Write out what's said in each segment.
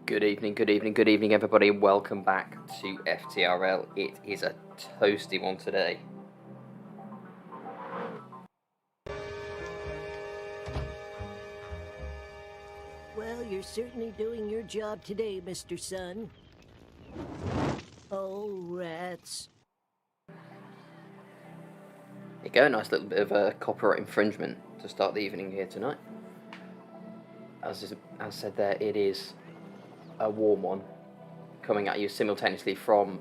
Good evening, everybody. Welcome back to FTRL. It is a toasty one today. Well, you're certainly doing your job today, Mr. Sun. Oh, rats. There you go, nice little bit of a copyright infringement to start the evening here tonight. As said there, it is a warm one coming at you simultaneously from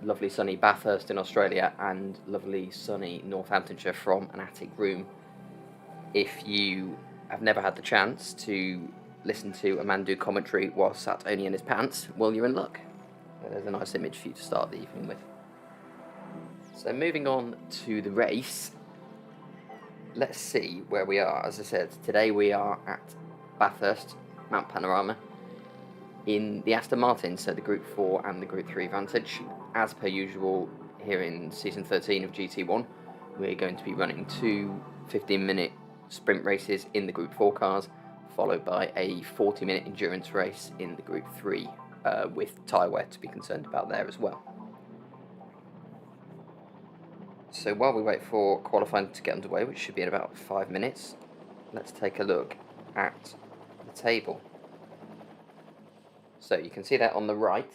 lovely sunny Bathurst in Australia and lovely sunny Northamptonshire from an attic room. If you have never had the chance to listen to a man do commentary while sat only in his pants, well, you're in luck. There's a nice image for you to start the evening with. So moving on to the race, let's see where we are. As I said, today we are at Bathurst, Mount Panorama, in the Aston Martin, so the Group 4 and the Group 3 Vantage. As per usual, here in Season 13 of GT1, we're going to be running two 15-minute sprint races in the Group 4 cars, followed by a 40-minute endurance race in the Group 3, with tyre wear to be concerned about there as well. So while we wait for qualifying to get underway, which should be in about 5 minutes, let's take a look at the table. So you can see that on the right,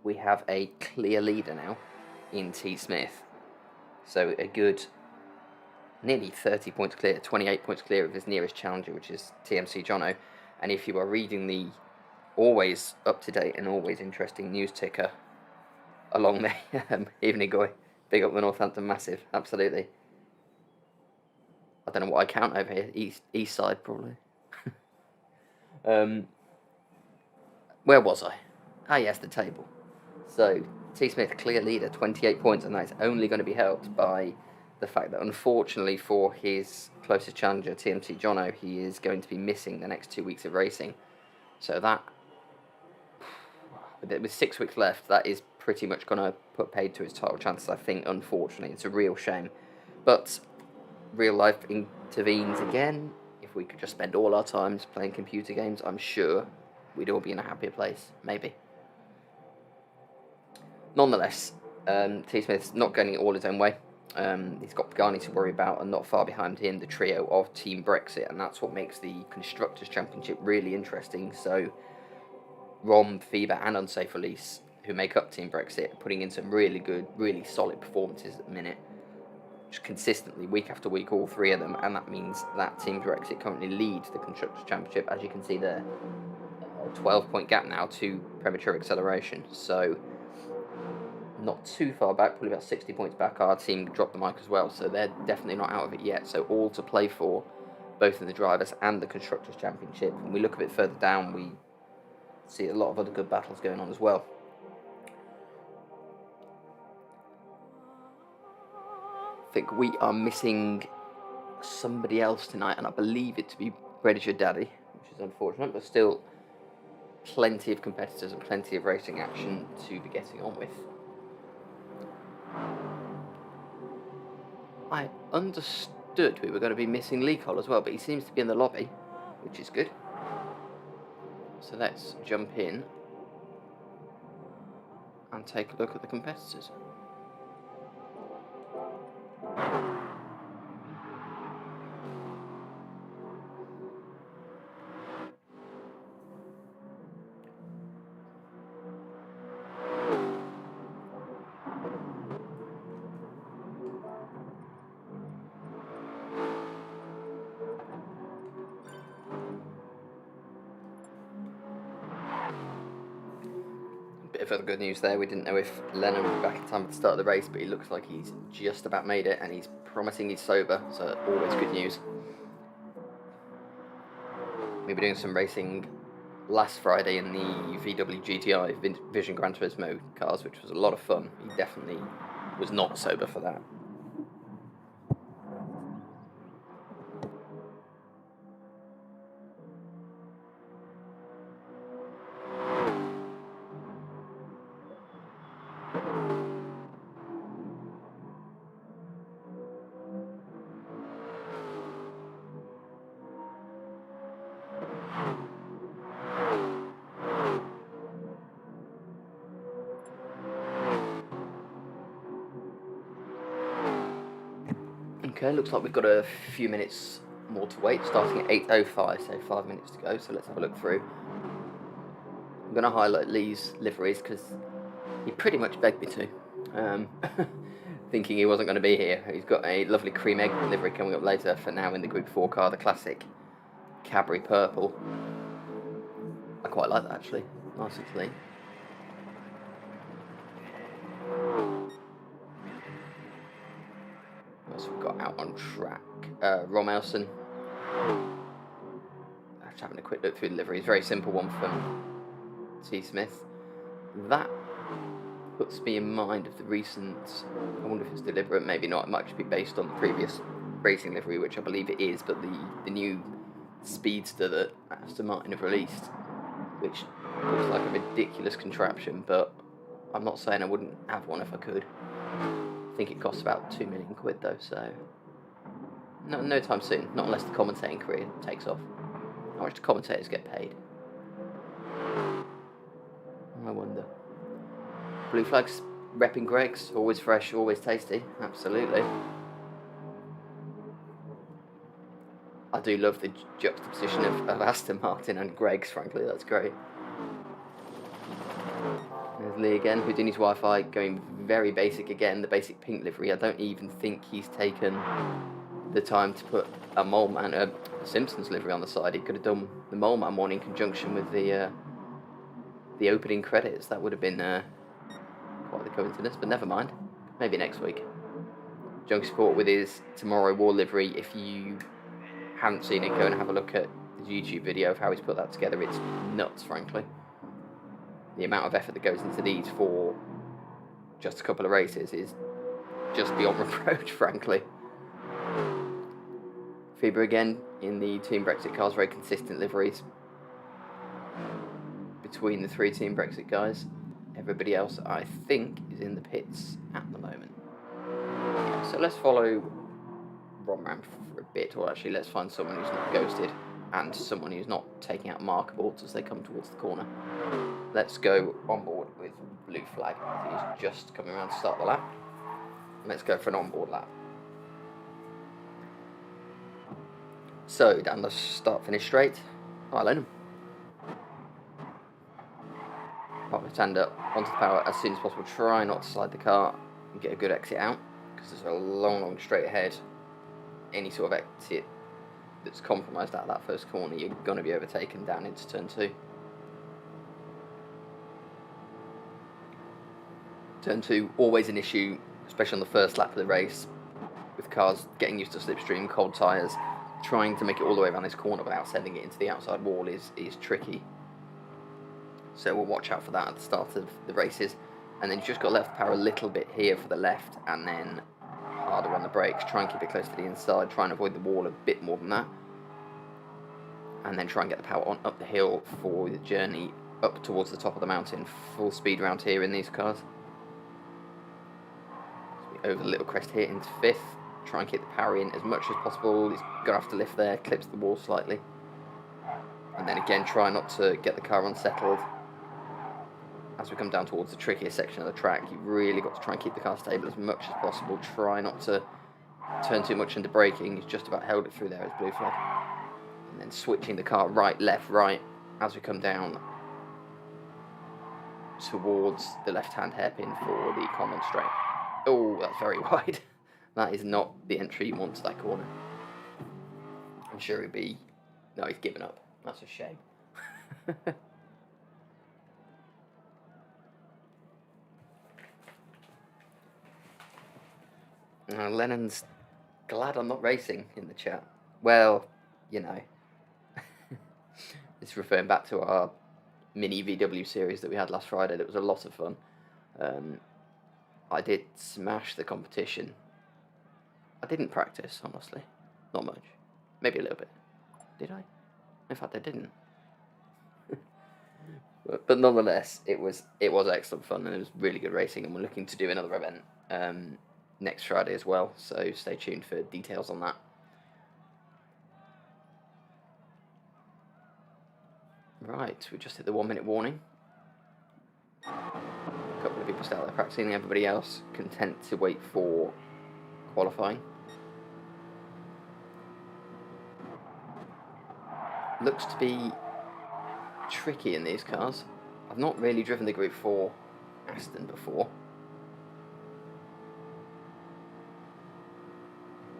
we have a clear leader now in T. Smith. So a good nearly 30 points clear, 28 points clear of his nearest challenger, which is TMC Jono. And if you are reading the always up-to-date and always interesting news ticker along the evening, guy, big up the Northampton Massive, absolutely. I don't know what I count over here, east side probably. Where was I? Ah yes, the table. So, T. Smith, clear leader, 28 points, and that's only going to be helped by the fact that unfortunately for his closest challenger, TMC Jono, he is going to be missing the next 2 weeks of racing. So that, with 6 weeks left, that is pretty much going to put paid to his title chances, I think, unfortunately. It's a real shame. But real life intervenes again. If we could just spend all our times playing computer games, I'm sure we'd all be in a happier place, maybe. Nonetheless, T. Smith's not getting it all his own way. He's got Pagani to worry about, and not far behind him, the trio of Team Brexit, and that's what makes the Constructors' Championship really interesting. So, Rom, FIBA, and Unsafe Release, who make up Team Brexit, are putting in some really good, really solid performances at the minute. Just consistently, week after week, all three of them, and that means that Team Brexit currently lead the Constructors' Championship, as you can see there. A 12-point gap now to premature acceleration, so not too far back, probably about 60 points back. Our team dropped the mic as well, so they're definitely not out of it yet. So all to play for, both in the Drivers and the Constructors' Championship. When we look a bit further down, we see a lot of other good battles going on as well. I think we are missing somebody else tonight, and I believe it to be Bredish Daddy, which is unfortunate, but still plenty of competitors and plenty of racing action to be getting on with. I understood we were going to be missing Lee Cole as well, but he seems to be in the lobby, which is good. So let's jump in and take a look at the competitors. Bit of other good news there. We didn't know if Lennon would be back in time at the start of the race, but he looks like he's just about made it, and he's promising he's sober, so always good news. We were doing some racing last Friday in the VW GTI Vision Gran Turismo cars, which was a lot of fun. He definitely was not sober for that. Okay, looks like we've got a few minutes more to wait, starting at 8:05, so 5 minutes to go, so let's have a look through. I'm going to highlight Lee's liveries because he pretty much begged me to, thinking he wasn't going to be here. He's got a lovely cream egg livery coming up later for now in the Group 4 car, the classic Cadbury purple. I quite like that actually, nice and clean. What else we've got out on track? Romelson. Just having a quick look through the liveries. Very simple one from T. Smith. That puts me in mind of the recent, I wonder if it's deliberate, maybe not, it might just be based on the previous racing livery, which I believe it is, but the new Speedster that Aston Martin have released, which looks like a ridiculous contraption, but I'm not saying I wouldn't have one if I could. I think it costs about £2 million though, so no time soon, not unless the commentating career takes off. How much do commentators get paid? I wonder. Blue Flags, repping Greg's, always fresh, always tasty, absolutely. I do love the juxtaposition of Aston Martin and Greg's, frankly, that's great. There's Lee again, Houdini's Wi-Fi, going very basic again, the basic pink livery. I don't even think he's taken the time to put a Mole Man, a Simpsons livery on the side. He could have done the Mole Man one in conjunction with the opening credits. That would have been quite the coincidence, but never mind. Maybe next week. Junkie Sport with his Tomorrow War livery. If you haven't seen it, go and have a look at his YouTube video of how he's put that together. It's nuts, frankly. The amount of effort that goes into these for just a couple of races is just beyond reproach, frankly. Fiber again in the Team Brexit cars, very consistent liveries between the three Team Brexit guys. Everybody else, I think, is in the pits at the moment. Yeah, so let's follow Ron Ram for a bit, or actually let's find someone who's not ghosted and someone who's not taking out markables as they come towards the corner. Let's go on board with Blue Flag. He's just coming around to start the lap. Let's go for an onboard lap. So, down the start-finish straight, I'll let him. Pop his hand up onto the power as soon as possible. Try not to slide the car and get a good exit out, because there's a long straight ahead. Any sort of exit that's compromised out of that first corner, you're going to be overtaken down into turn 2. Turn 2, always an issue, especially on the first lap of the race, with cars getting used to slipstream, cold tyres. Trying to make it all the way around this corner without sending it into the outside wall is tricky. So we'll watch out for that at the start of the races. And then you've just got left power a little bit here for the left, and then harder on the brakes. Try and keep it close to the inside, try and avoid the wall a bit more than that. And then try and get the power on up the hill for the journey up towards the top of the mountain. Full speed around here in these cars. So we over the little crest here into 5th. Try and keep the power in as much as possible. He's going to have to lift there, clips the wall slightly. And then again, try not to get the car unsettled. As we come down towards the trickiest section of the track, you've really got to try and keep the car stable as much as possible. Try not to turn too much into braking. He's just about held it through there as Blue Flag. And then switching the car right, left, right as we come down towards the left-hand hairpin for the common straight. Oh, that's very wide. That is not the entry you want to that corner. I'm sure he'd be... No, he's given up. That's a shame. Lennon's glad I'm not racing in the chat. Well, you know. It's referring back to our mini VW series that we had last Friday. That was a lot of fun. I did smash the competition. I didn't practice, honestly. Not much. Maybe a little bit. Did I? In fact, I didn't. but nonetheless, it was excellent fun, and it was really good racing, and we're looking to do another event next Friday as well, so stay tuned for details on that. Right, we just hit the 1 minute warning. A couple of people still out there practicing, everybody else content to wait for qualifying. looks to be tricky in these cars. I've not really driven the Group 4 Aston before,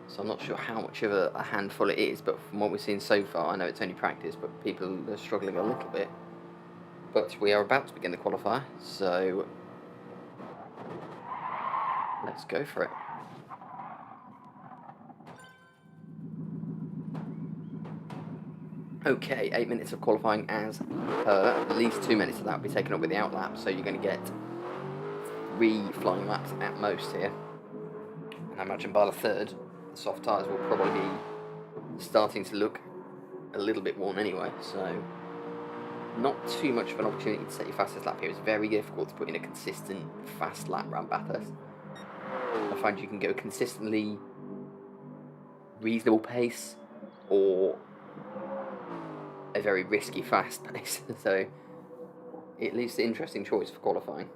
so I'm not sure how much of a handful it is, but from what we've seen so far, I know it's only practice, but people are struggling a little bit. But we are about to begin the qualifier, so let's go for it. Okay, 8 minutes of qualifying as per. At least 2 minutes of that will be taken up with the outlap, so you're going to get 3 flying laps at most here. And I imagine by the third, the soft tyres will probably be starting to look a little bit worn anyway, so not too much of an opportunity to set your fastest lap here. It's very difficult to put in a consistent fast lap around Bathurst. I find you can go consistently reasonable pace or a very risky fast pace, so it leaves an interesting choice for qualifying.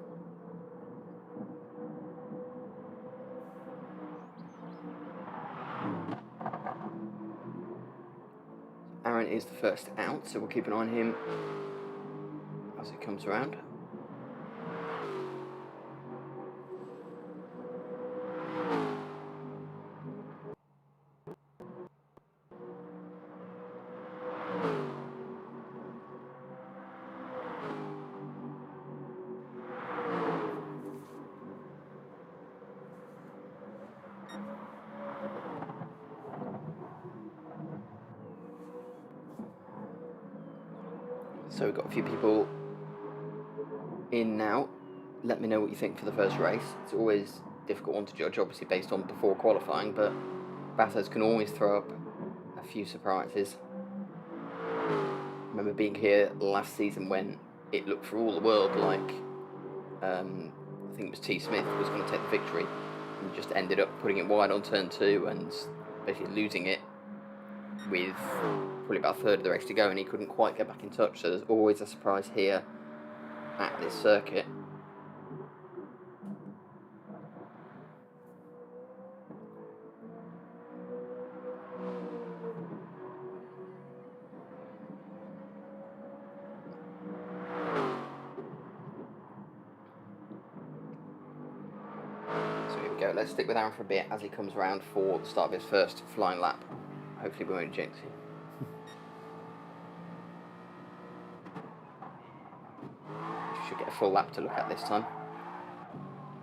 Aaron is the first out, so we'll keep an eye on him as it comes around. So we've got a few people in now. Let me know what you think for the first race. It's always a difficult one to judge, obviously based on before qualifying, but Bathurst can always throw up a few surprises. I remember being here last season when it looked for all the world like I think it was T. Smith was going to take the victory, and just ended up putting it wide on turn 2 and basically losing it with probably about a third of the race to go, and he couldn't quite get back in touch. So there's always a surprise here at this circuit. So here we go. Let's stick with Aaron for a bit as he comes around for the start of his first flying lap. Hopefully we won't jinx him. Should get a full lap to look at this time.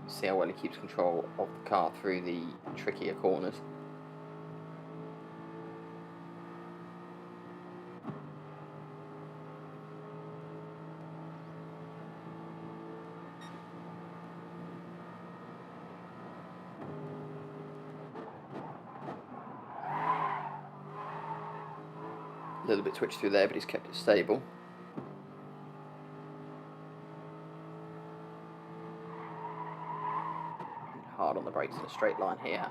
See how well he keeps control of the car through the trickier corners. A little bit twitched through there, but he's kept it stable. Hard on the brakes in a straight line here.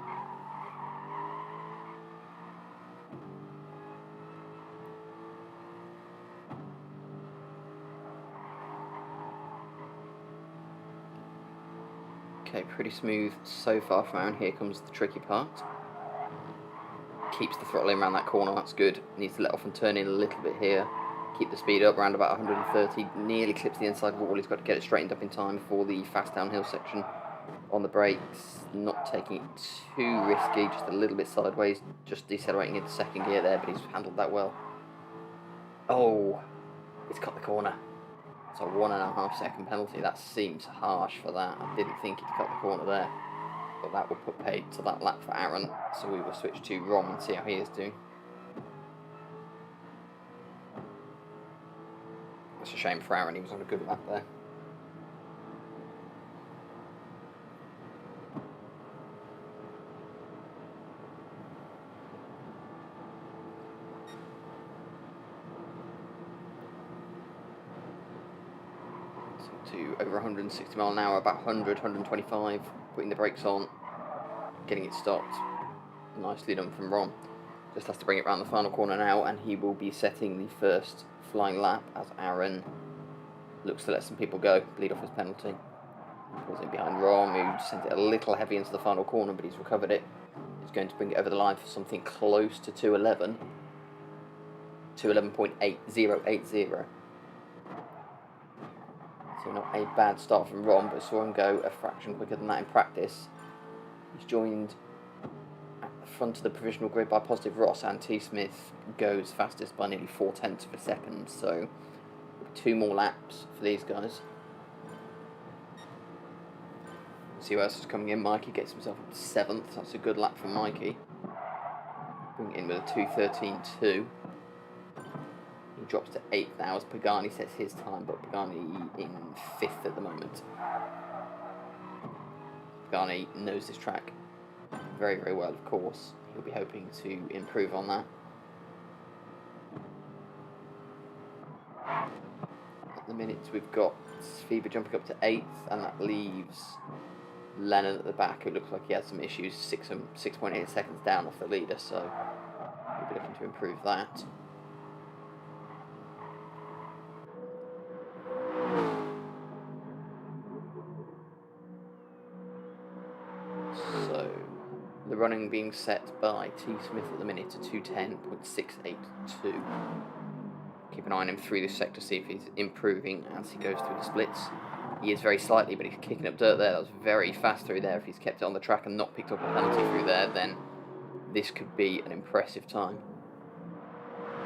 Okay, pretty smooth so far from Aaron. Here comes the tricky part. Keeps the throttle in around that corner, that's good. Needs to let off and turn in a little bit here. Keep the speed up around about 130. Nearly clips the inside wall. He's got to get it straightened up in time for the fast downhill section. On the brakes, not taking it too risky, just a little bit sideways, just decelerating into second gear there, but he's handled that well. Oh, he's cut the corner. It's a 1.5 second penalty. That seems harsh for that. I didn't think he'd cut the corner there, but that will put paid to that lap for Aaron, so we will switch to Rom and see how he is doing. It's a shame for Aaron, he was on a good lap there. To over 160 mile an hour, about 100, 125, putting the brakes on, getting it stopped. Nicely done from Ron. Just has to bring it round the final corner now, and he will be setting the first flying lap as Aaron looks to let some people go, bleed off his penalty. Pulls in behind Ron, who sent it a little heavy into the final corner, but he's recovered it. He's going to bring it over the line for something close to 2:11. 2:11.8080. So not a bad start from Ron, but saw him go a fraction quicker than that in practice. He's joined at the front of the provisional grid by positive Ross, and T. Smith goes fastest by nearly 0.4 of a second. So 2 more laps for these guys. See who else is coming in. Mikey gets himself up to 7th. That's a good lap for Mikey. Bring it in with a 2:13.2. He drops to 8th now as Pagani sets his time, but Pagani in 5th at the moment. Pagani knows this track very, very well, of course. He'll be hoping to improve on that. At the minute, we've got Fever jumping up to 8th, and that leaves Lennon at the back, who looks like he had some issues, 6.8 seconds down off the leader, so we'll be looking to improve that. So the running being set by T. Smith at the minute to 2:10.682. Keep an eye on him through this sector, see if he's improving as he goes through the splits. He is very slightly, but he's kicking up dirt there. That was very fast through there. If he's kept it on the track and not picked up a penalty through there, then this could be an impressive time.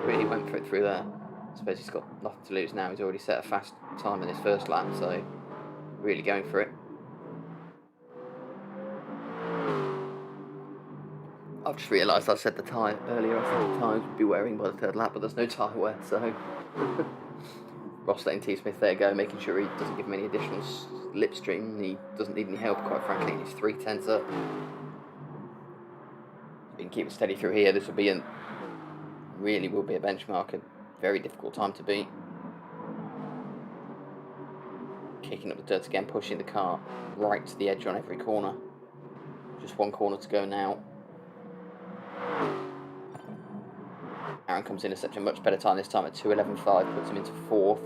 Really went for it through there. I suppose he's got nothing to lose now. He's already set a fast time in his first lap, so really going for it. I've just realised I said the tyre earlier. I said the tyres would be wearing by the 3rd lap, but there's no tyre wear, so Ross letting T. Smith there go, making sure he doesn't give him any additional slipstream. He doesn't need any help, quite frankly. He's 3/10 up. If he can keep it steady through here, this will be really will be a benchmark, a very difficult time to beat. Kicking up the dirt again, pushing the car right to the edge on every corner. Just 1 corner to go now. Aaron comes in at such a much better time this time at 2:11.5, puts him into 4th.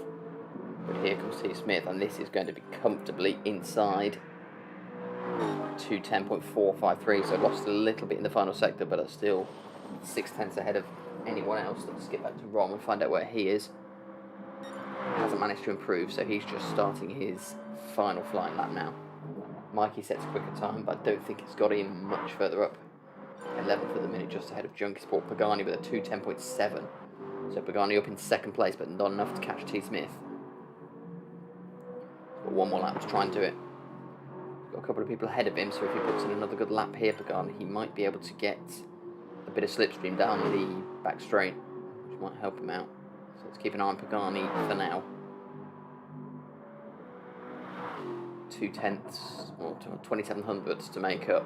But here comes T. Smith, and this is going to be comfortably inside 2:10.453, so lost a little bit in the final sector, but are still 0.6 ahead of anyone else. Let's get back to Ron and find out where he is. Hasn't managed to improve, so he's just starting his final flying lap now. Mikey sets a quicker time, but I don't think it's got him much further up. 11th at the minute, just ahead of Junkie Sport. Pagani with a 2:10.7. So Pagani up in 2nd place, but not enough to catch T. Smith. He's got 1 more lap to try and do it. He's got a couple of people ahead of him, so if he puts in another good lap here, Pagani, he might be able to get a bit of slipstream down the back straight, which might help him out. So let's keep an eye on Pagani for now. 0.2 or 2700ths to make up.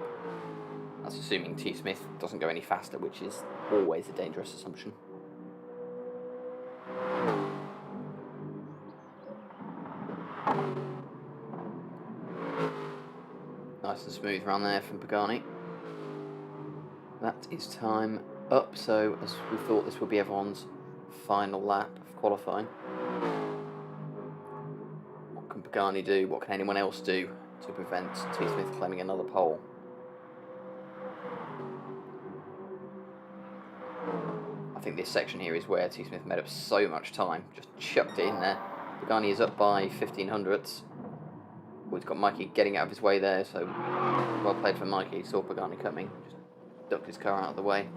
That's assuming T. Smith doesn't go any faster, which is always a dangerous assumption. Nice and smooth around there from Pagani. That is time up, so as we thought this would be everyone's final lap of qualifying. What can Pagani do? What can anyone else do to prevent T. Smith claiming another pole? I think this section here is where T. Smith made up so much time, just chucked it in there. Pagani is up by 0.15. He's got Mikey getting out of his way there, so well played for Mikey. He saw Pagani coming, just ducked his car out of the way.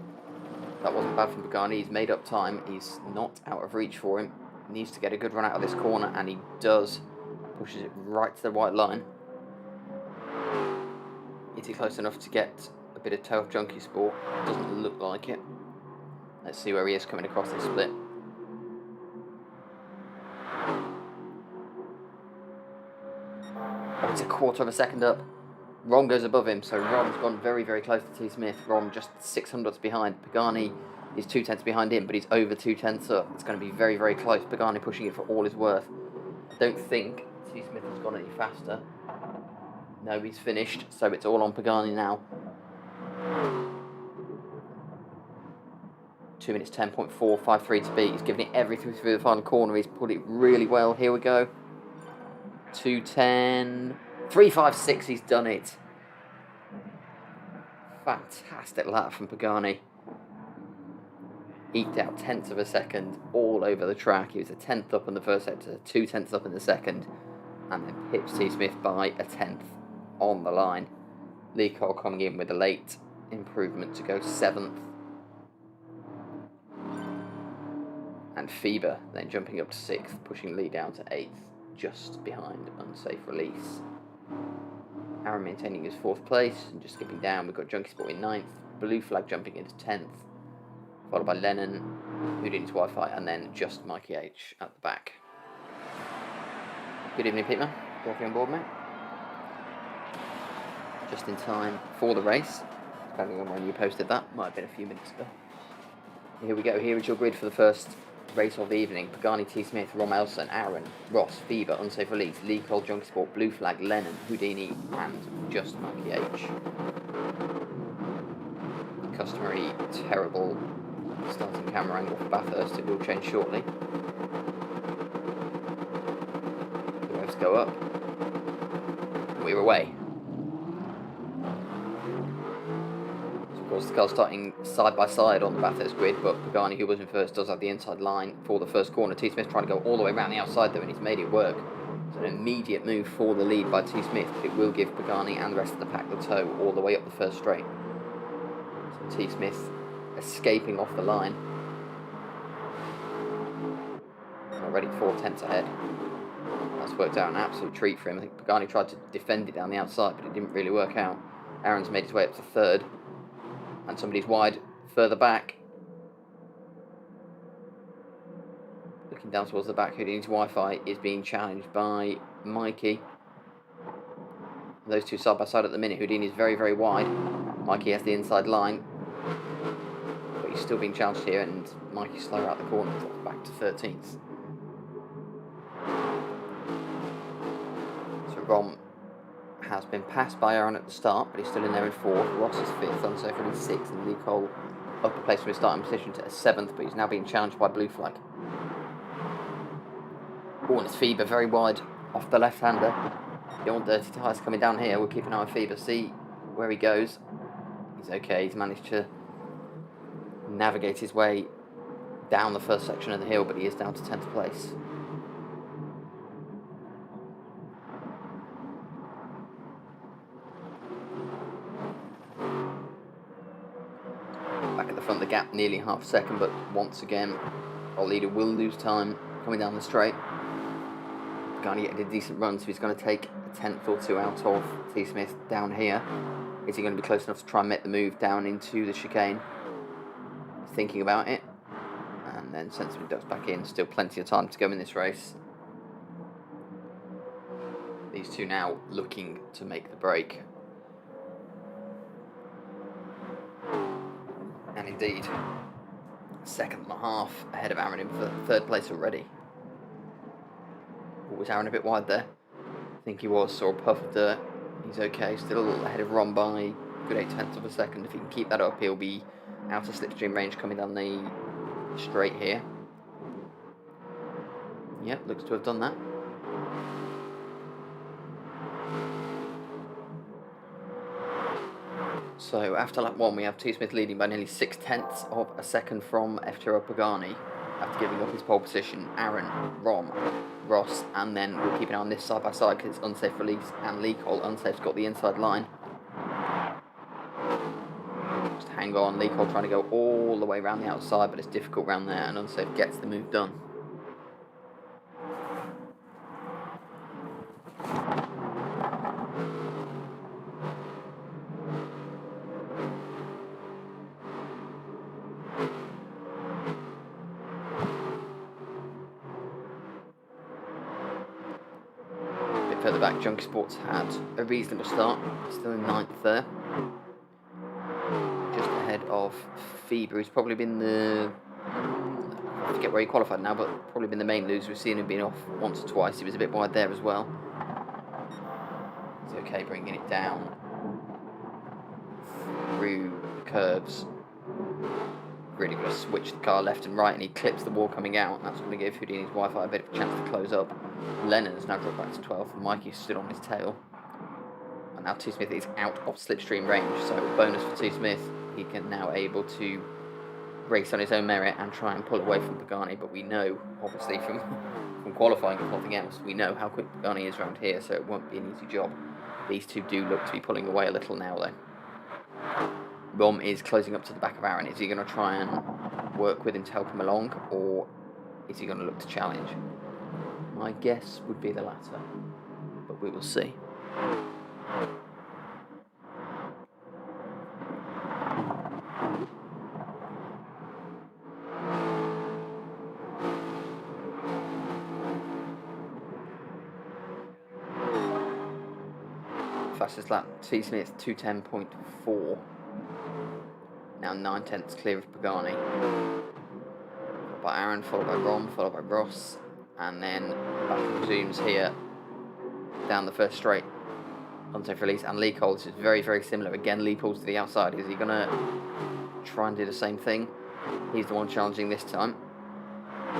That wasn't bad from Pagani. He's made up time. He's not out of reach for him. He needs to get a good run out of this corner, and he does. Pushes it right to the white line. Is he close enough to get a bit of toe of Junkie Sport? Doesn't look like it. Let's see where he is coming across this split. Oh, it's a 1/4 of a second up. Ron goes above him, so Ron's gone very, very close to T. Smith. Ron just 0.06 behind. Pagani is 0.2 behind him, but he's over 0.2 up. It's going to be very, very close. Pagani pushing it for all his worth. I don't think T. Smith has gone any faster. No, he's finished, so it's all on Pagani now. 2 minutes 10.453 to beat. He's given it everything through the final corner. He's put it really well. Here we go. 2:10. 3:56. He's done it. Fantastic lap from Pagani. eked out tenths of a second all over the track. He was a tenth up in the first sector, 2 tenths up in the second, and then pips T. Smith by a tenth on the line. Lee Cole coming in with a late improvement to go 7th. And Feber then jumping up to 6th, pushing Lee down to 8th, just behind Unsafe Release. Aaron maintaining his 4th place, and just skipping down, we've got Junkie Sport in 9th, Blue Flag jumping into 10th, followed by Lennon, Houdini's Wi-Fi, and then just Mikey H at the back. Good evening, Pitman. Coffee on board, mate. Just in time for the race, depending on when you posted that, might have been a few minutes ago. Here we go, here is your grid for the first race of the evening. Pagani, T. Smith, Rom Elson, Aaron, Ross, Fever, Unsafe Release, Lee Cole, Junkie Sport, Blue Flag, Lennon, Houdini, and just Mikey H. Customary terrible starting camera angle for Bathurst, it will change shortly. The waves go up. We're away. Of course, the car's starting side by side on the Bathurst grid, but Pagani, who was in first, does have the inside line for the first corner. T. Smith trying to go all the way around the outside though, and he's made it work. It's an immediate move for the lead by T. Smith, but it will give Pagani and the rest of the pack the tow all the way up the first straight. So T. Smith escaping off the line. Already 4 tenths ahead. That's worked out an absolute treat for him. I think Pagani tried to defend it down the outside, but it didn't really work out. Aaron's made his way up to 3rd. And somebody's wide further back. Looking down towards the back, Houdini's Wi-Fi is being challenged by Mikey. Those two side by side at the minute. Houdini is very, very wide. Mikey has the inside line. But he's still being challenged here, and Mikey's slower out the corner, drops back to 13th. So Rom has been passed by Aaron at the start, but he's still in there in 4th. Ross is 5th, Unsafe Release 6th, and Lee Cole up a place from his starting position to 7th, but he's now being challenged by Blue Flag. Oh, and it's Feber very wide off the left-hander. The old dirty tyres coming down here. We'll keep an eye on Feber, see where he goes. He's okay, he's managed to navigate his way down the first section of the hill, but he is down to 10th place. Back at the front, the gap nearly half a second, but once again, our leader will lose time coming down the straight. Pagani getting a decent run, so he's going to take a tenth or two out of T. Smith down here. Is he going to be close enough to try and make the move down into the chicane? Thinking about it, and then sensibly ducks back in. Still plenty of time to go in this race. These two now looking to make the break. And indeed, 2.5 ahead of Aaron in for 3rd place already. Was Aaron a bit wide there? I think he was. Saw a puff of dirt. He's okay. Still ahead of Ron by good 8 tenths of a second. If he can keep that up, he'll be out of slipstream range coming down the straight here. Yep, looks to have done that. So after lap 1, we have T. Smith leading by nearly 6 tenths of a second from FTRL Pagani after giving up his pole position. Aaron, Rom, Ross, and then we'll keep an eye on this side by side because it's Unsafe Release and Lee Cole. Unsafe's got the inside line. Just hang on. Lee Cole trying to go all the way around the outside, but it's difficult around there, and Unsafe gets the move done. Further back, Junkie Sports had a reasonable start, still in 9th there. Just ahead of Feber, who's probably been the, I forget where he qualified now, but probably been the main loser. We've seen him being off once or twice. He was a bit wide there as well. He's okay bringing it down through the curves. Really going to switch the car left and right, and he clips the wall coming out, and that's going to give Houdini's Wi-Fi a bit of a chance to close up. Lennon has now dropped back to 12th, and Mikey stood on his tail. And now T. Smith is out of slipstream range, so bonus for T. Smith. He can now able to race on his own merit and try and pull away from Pagani, but we know, obviously, from qualifying, if nothing else, we know how quick Pagani is around here, so it won't be an easy job. These two do look to be pulling away a little now, though. Rom is closing up to the back of Aaron. Is he going to try and work with him to help him along, or is he going to look to challenge? My guess would be the latter, but we will see. Fastest lap, T. Smith, 2:10.4. Now 9/10 clear of Pagani. Followed by Aaron, followed by Rom, followed by Ross, and then back resumes here down the first straight. Unsafe release, and Lee Cole. This is very, very similar. Again, Lee pulls to the outside. Is he going to try and do the same thing? He's the one challenging this time.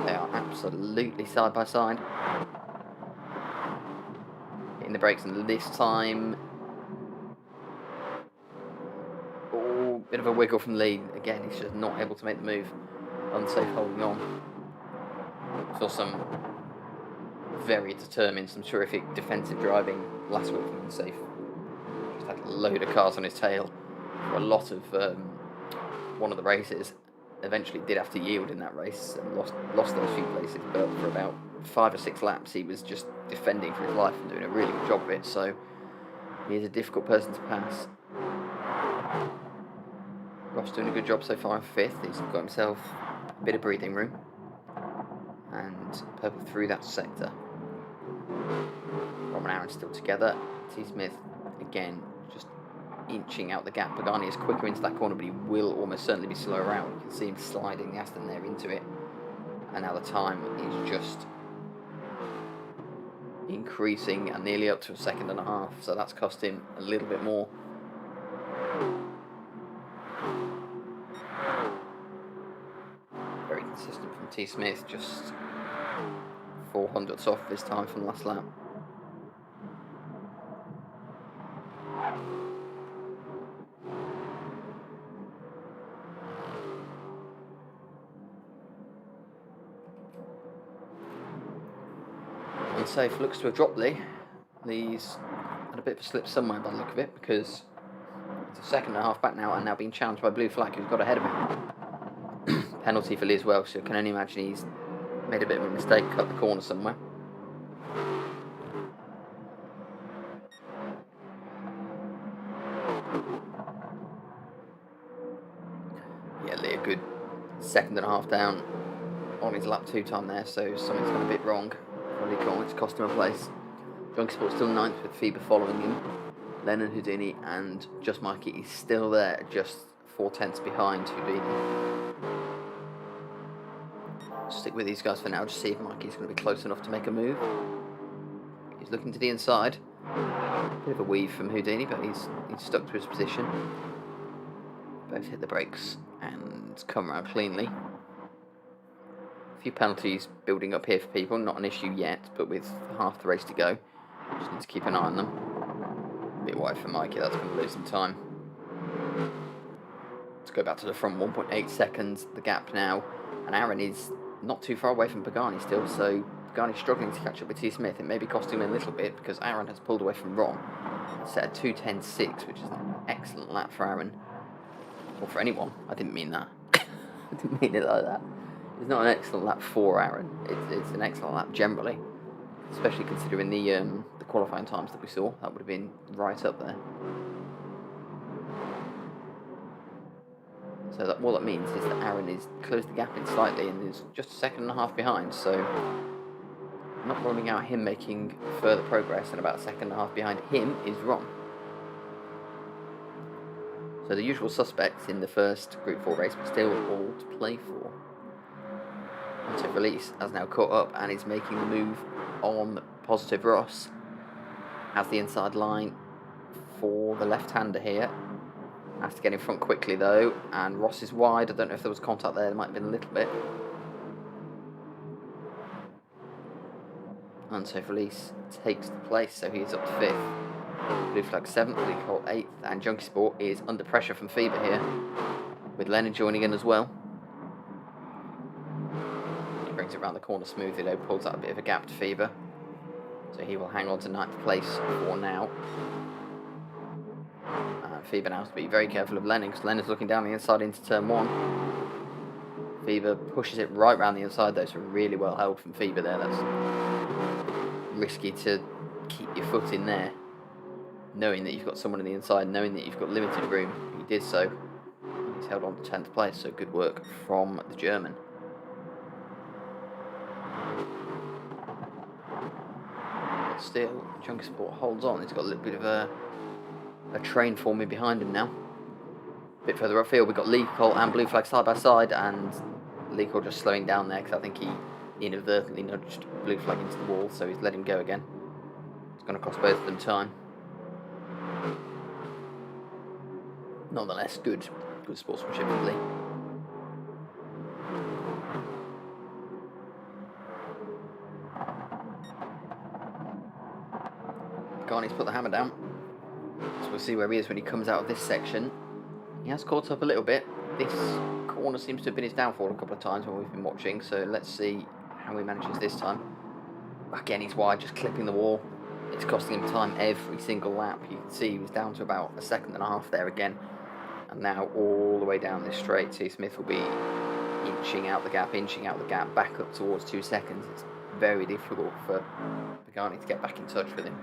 They are absolutely side by side. Hitting the brakes, and this time... oh, bit of a wiggle from Lee. Again, he's just not able to make the move. Unsafe holding on. Saw some very determined, some terrific defensive driving last week from Unsafe. Just had a load of cars on his tail for a lot of one of the races. Eventually did have to yield in that race and lost those few places, but for about 5 or 6 laps he was just defending for his life and doing a really good job of it, so he is a difficult person to pass. Ross doing a good job so far in 5th. He's got himself a bit of breathing room and purple through that sector. Rom and Aaron still together. T. Smith again just inching out the gap. Pagani is quicker into that corner, but he will almost certainly be slower out. You can see him sliding the Aston there into it, and now the time is just increasing and nearly up to 1.5 seconds, so that's cost him a little bit more. Very consistent from T. Smith, just 400ths off this time from last lap. Unsafe looks to have dropped Lee. Lee's had a bit of a slip somewhere by the look of it, because it's 1.5 seconds back now and now being challenged by Blue Flag, who's got ahead of him. Penalty for Lee as well, so I can only imagine he's made a bit of a mistake, cut the corner somewhere. Yeah, Lee a good 1.5 seconds down on his lap 2 time there, so something's gone a bit wrong. It's cost him a place. Junkie Sport's still 9th with FIBA following him. Lennon, Houdini and Just Mikey is still there, just 4/10 behind Houdini. Stick with these guys for now, just see if Mikey's going to be close enough to make a move. He's looking to the inside. Bit of a weave from Houdini, but he's stuck to his position. Both hit the brakes and come around cleanly. A few penalties building up here for people, not an issue yet, but with half the race to go, just need to keep an eye on them. A bit wide for Mikey, that's going to lose some time. Let's go back to the front, 1.8 seconds, the gap now, and Aaron is not too far away from Pagani still, so Pagani's struggling to catch up with T. Smith. It may be costing him a little bit because Aaron has pulled away from Rom. Set at 2:10.6, which is an excellent lap for Aaron, or for anyone. I didn't mean that. I didn't mean it like that. It's not an excellent lap for Aaron. It's an excellent lap generally, especially considering the qualifying times that we saw. That would have been right up there. So that what that means is that Aaron is closed the gap in slightly and is just 1.5 seconds behind. So not ruling out him making further progress, and about 1.5 seconds behind him is Ron. So the usual suspects in the first Group 4 race, but still all to play for. Unsafe release has now caught up and is making the move on Positive Ross. Has the inside line for the left-hander here. Has to get in front quickly though, and Ross is wide. I don't know if there was contact there might have been a little bit. Unsafe release takes the place, so he's up to 5th. Blue Flag 7th, Lee Cole 8th, and Junkie Sport is under pressure from FIBA here, with Lennon joining in as well. swings it around the corner smoothly though, pulls out a bit of a gap to Fever. So he will hang on to 9th place for now. And Fever now has to be very careful of Lennon, because Lennon's looking down the inside into turn 1. Fever pushes it right round the inside though, so really well held from Fever there. That's risky to keep your foot in there, knowing that you've got someone on the inside, knowing that you've got limited room. He did so. He's held on to 10th place, so good work from the German. But still, Junker Sport holds on. He's got a little bit of a train forming behind him now. A bit further upfield, we've got Lee Cole and Blue Flag side by side, and Lee Cole just slowing down there because I think he inadvertently nudged Blue Flag into the wall, so he's let him go again. It's going to cost both of them time. Nonetheless, good sportsmanship from Lee. Garney's put the hammer down, so we'll see where he is when he comes out of this section. He has caught up a little bit. This corner seems to have been his downfall a couple of times when we've been watching, so let's see how he manages this time. Again, he's wide, just clipping the wall. It's costing him time every single lap. You can see he was down to about 1.5 seconds there again. And now all the way down this straight, T. Smith will be inching out the gap, back up towards 2 seconds. It's very difficult for Pagani to get back in touch with him.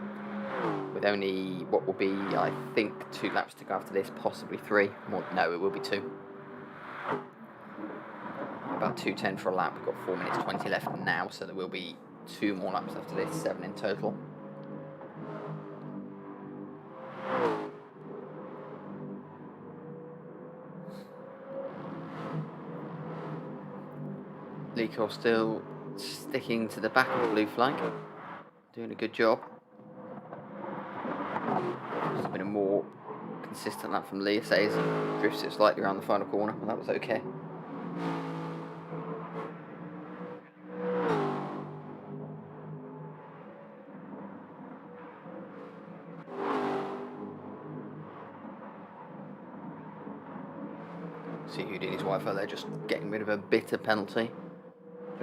With only what will be, I think, 2 laps to go after this, possibly 3. No, it will be 2. About 2:10 for a lap. We've got 4 minutes 20 left now, so there will be 2 more laps after this, 7 in total. Liko still sticking to the back of the Blue Flag, doing a good job. It's been a more consistent lap from Lee, says he drifts it slightly around the final corner, but that was okay. See Houdini's wife out there just getting rid of a bitter penalty.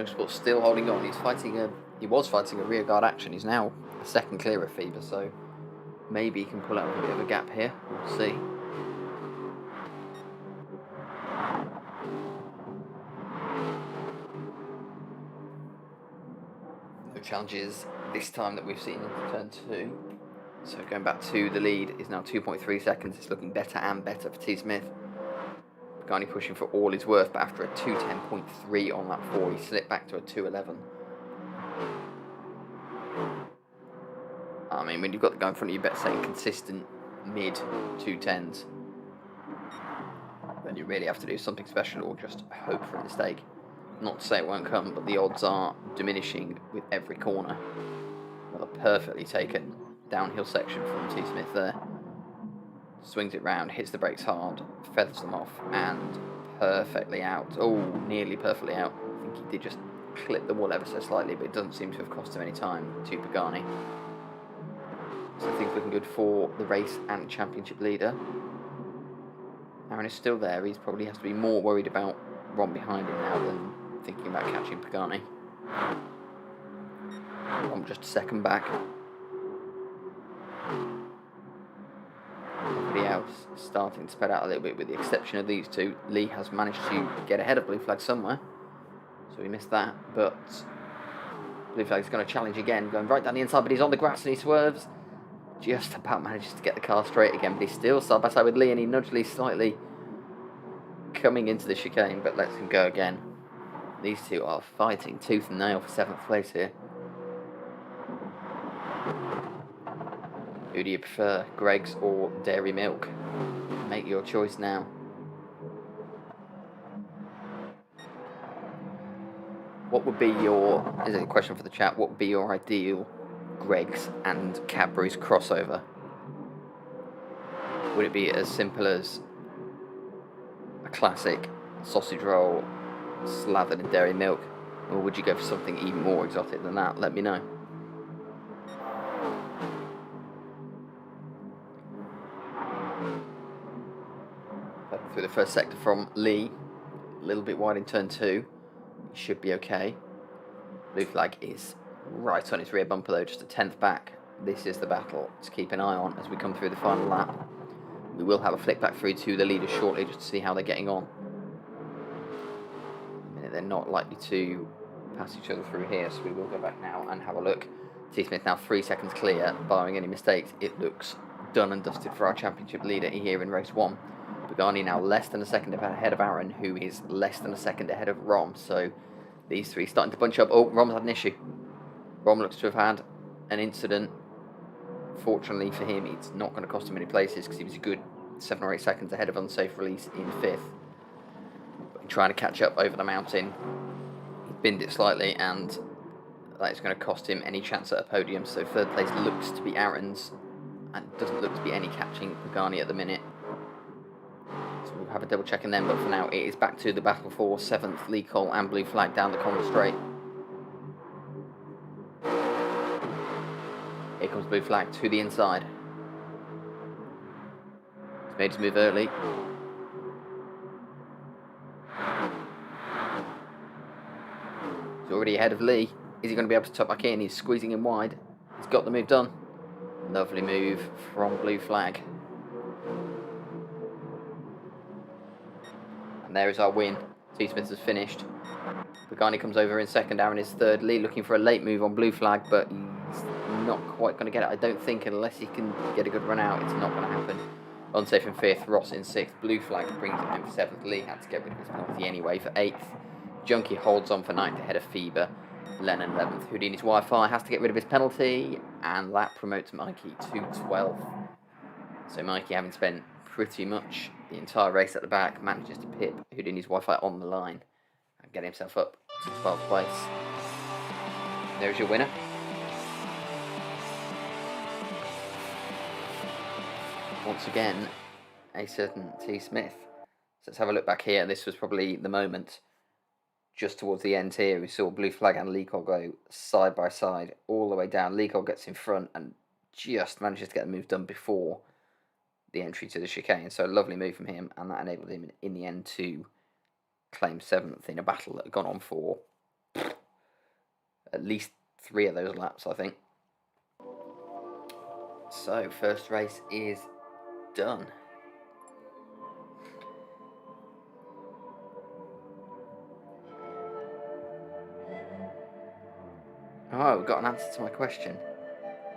Sport's still holding on. He was fighting a rear guard action. He's now a second clear of Fever, so maybe he can pull out a bit of a gap here. We'll see. No challenges this time that we've seen in turn 2. So going back to the lead is now 2.3 seconds. It's looking better and better for T. Smith. Pagani pushing for all his worth, but after a 2:10.3 on lap 4, he slipped back to a 2:11. I mean, when you've got the guy in front of you, better saying consistent mid 2:10s, then you really have to do something special or just hope for a mistake. Not to say it won't come, but the odds are diminishing with every corner. Well, a perfectly taken downhill section from T. Smith there. Swings it round, hits the brakes hard, feathers them off, and perfectly out. Oh, nearly perfectly out. I think he did just clip the wall ever so slightly, but it doesn't seem to have cost him any time to Pagani. So things looking good for the race and championship leader. Aaron is still there. He probably has to be more worried about Ron behind him now than thinking about catching Pagani. Ron just a second back. Everybody else is starting to spread out a little bit with the exception of these two. Lee has managed to get ahead of Blue Flag somewhere, so he missed that, but Blue Flag's going to challenge again, going right down the inside, but he's on the grass and he swerves. Just about manages to get the car straight again, but he's still side by side with Lee, and he nudged Lee slightly coming into the chicane, but lets him go again. These two are fighting tooth and nail for 7th place here. Who do you prefer, Greggs or Dairy Milk? Make your choice now. What would be your, is it a question for the chat, what would be your ideal Greggs and Cadbury's crossover? Would it be as simple as a classic sausage roll slathered in dairy milk, or would you go for something even more exotic than that? Let me know. Through the first sector from Lee, a little bit wide in turn 2, he should be okay. Blue flag is right on its rear bumper though, just a tenth back. This is the battle to keep an eye on as we come through the final lap. We will have a flick back through to the leaders shortly just to see how they're getting on. They're not likely to pass each other through here, so we will go back now and have a look. T. Smith now 3 seconds clear, barring any mistakes. It looks done and dusted for our championship leader here in race 1. Bugani now less than a second ahead of Aaron, who is less than a second ahead of Rom. So these three starting to bunch up. Oh, Rom's had an issue. Rom looks to have had an incident. Fortunately for him, it's not going to cost him any places because he was a good 7 or 8 seconds ahead of unsafe release in 5th. Trying to catch up over the mountain, he binned it slightly, and that is going to cost him any chance at a podium. So 3rd place looks to be Aaron's, and doesn't look to be any catching Pagani at the minute. So we'll have a double check in them, but for now it is back to the battle for 7th. Lee Cole and Blue Flag down the corner straight. Here comes Blue Flag to the inside. He's made his move early. He's already ahead of Lee. Is he going to be able to tuck back in? He's squeezing him wide. He's got the move done. Lovely move from Blue Flag. And there is our win. T. Smith has finished. Pagani comes over in 2nd. Aaron is 3rd. Lee looking for a late move on Blue Flag, but he's not quite going to get it. I don't think unless he can get a good run out, it's not going to happen. Unsafe in 5th. Ross in 6th. Blue Flag brings him in for 7th. Lee had to get rid of his penalty anyway for 8th. Junkie holds on for 9th ahead of Fever. Lennon 11th. Houdini's Wi-Fi has to get rid of his penalty, and that promotes Mikey to 12th. So Mikey, having spent pretty much the entire race at the back, manages to pip Houdini's Wi-Fi on the line and get himself up to 12th place. There's your winner. Once again, a certain T. Smith. So let's have a look back here. This was probably the moment just towards the end here. We saw Blue Flag and Lee Cole go side by side all the way down. Lee Cole gets in front and just manages to get the move done before the entry to the chicane. So a lovely move from him, and that enabled him in the end to claim 7th in a battle that had gone on for at least 3 of those laps, I think. So first race is done. Oh, we've got an answer to my question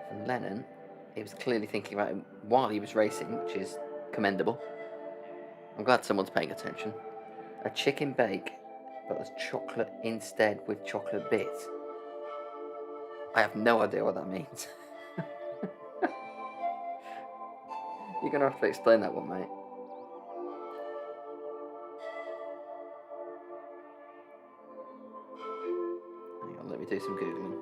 from Lennon. He was clearly thinking about it while he was racing, which is commendable. I'm glad someone's paying attention. A chicken bake, but as chocolate instead with chocolate bits. I have no idea what that means. You're going to have to explain that one, mate. Hang on, let me do some Googling.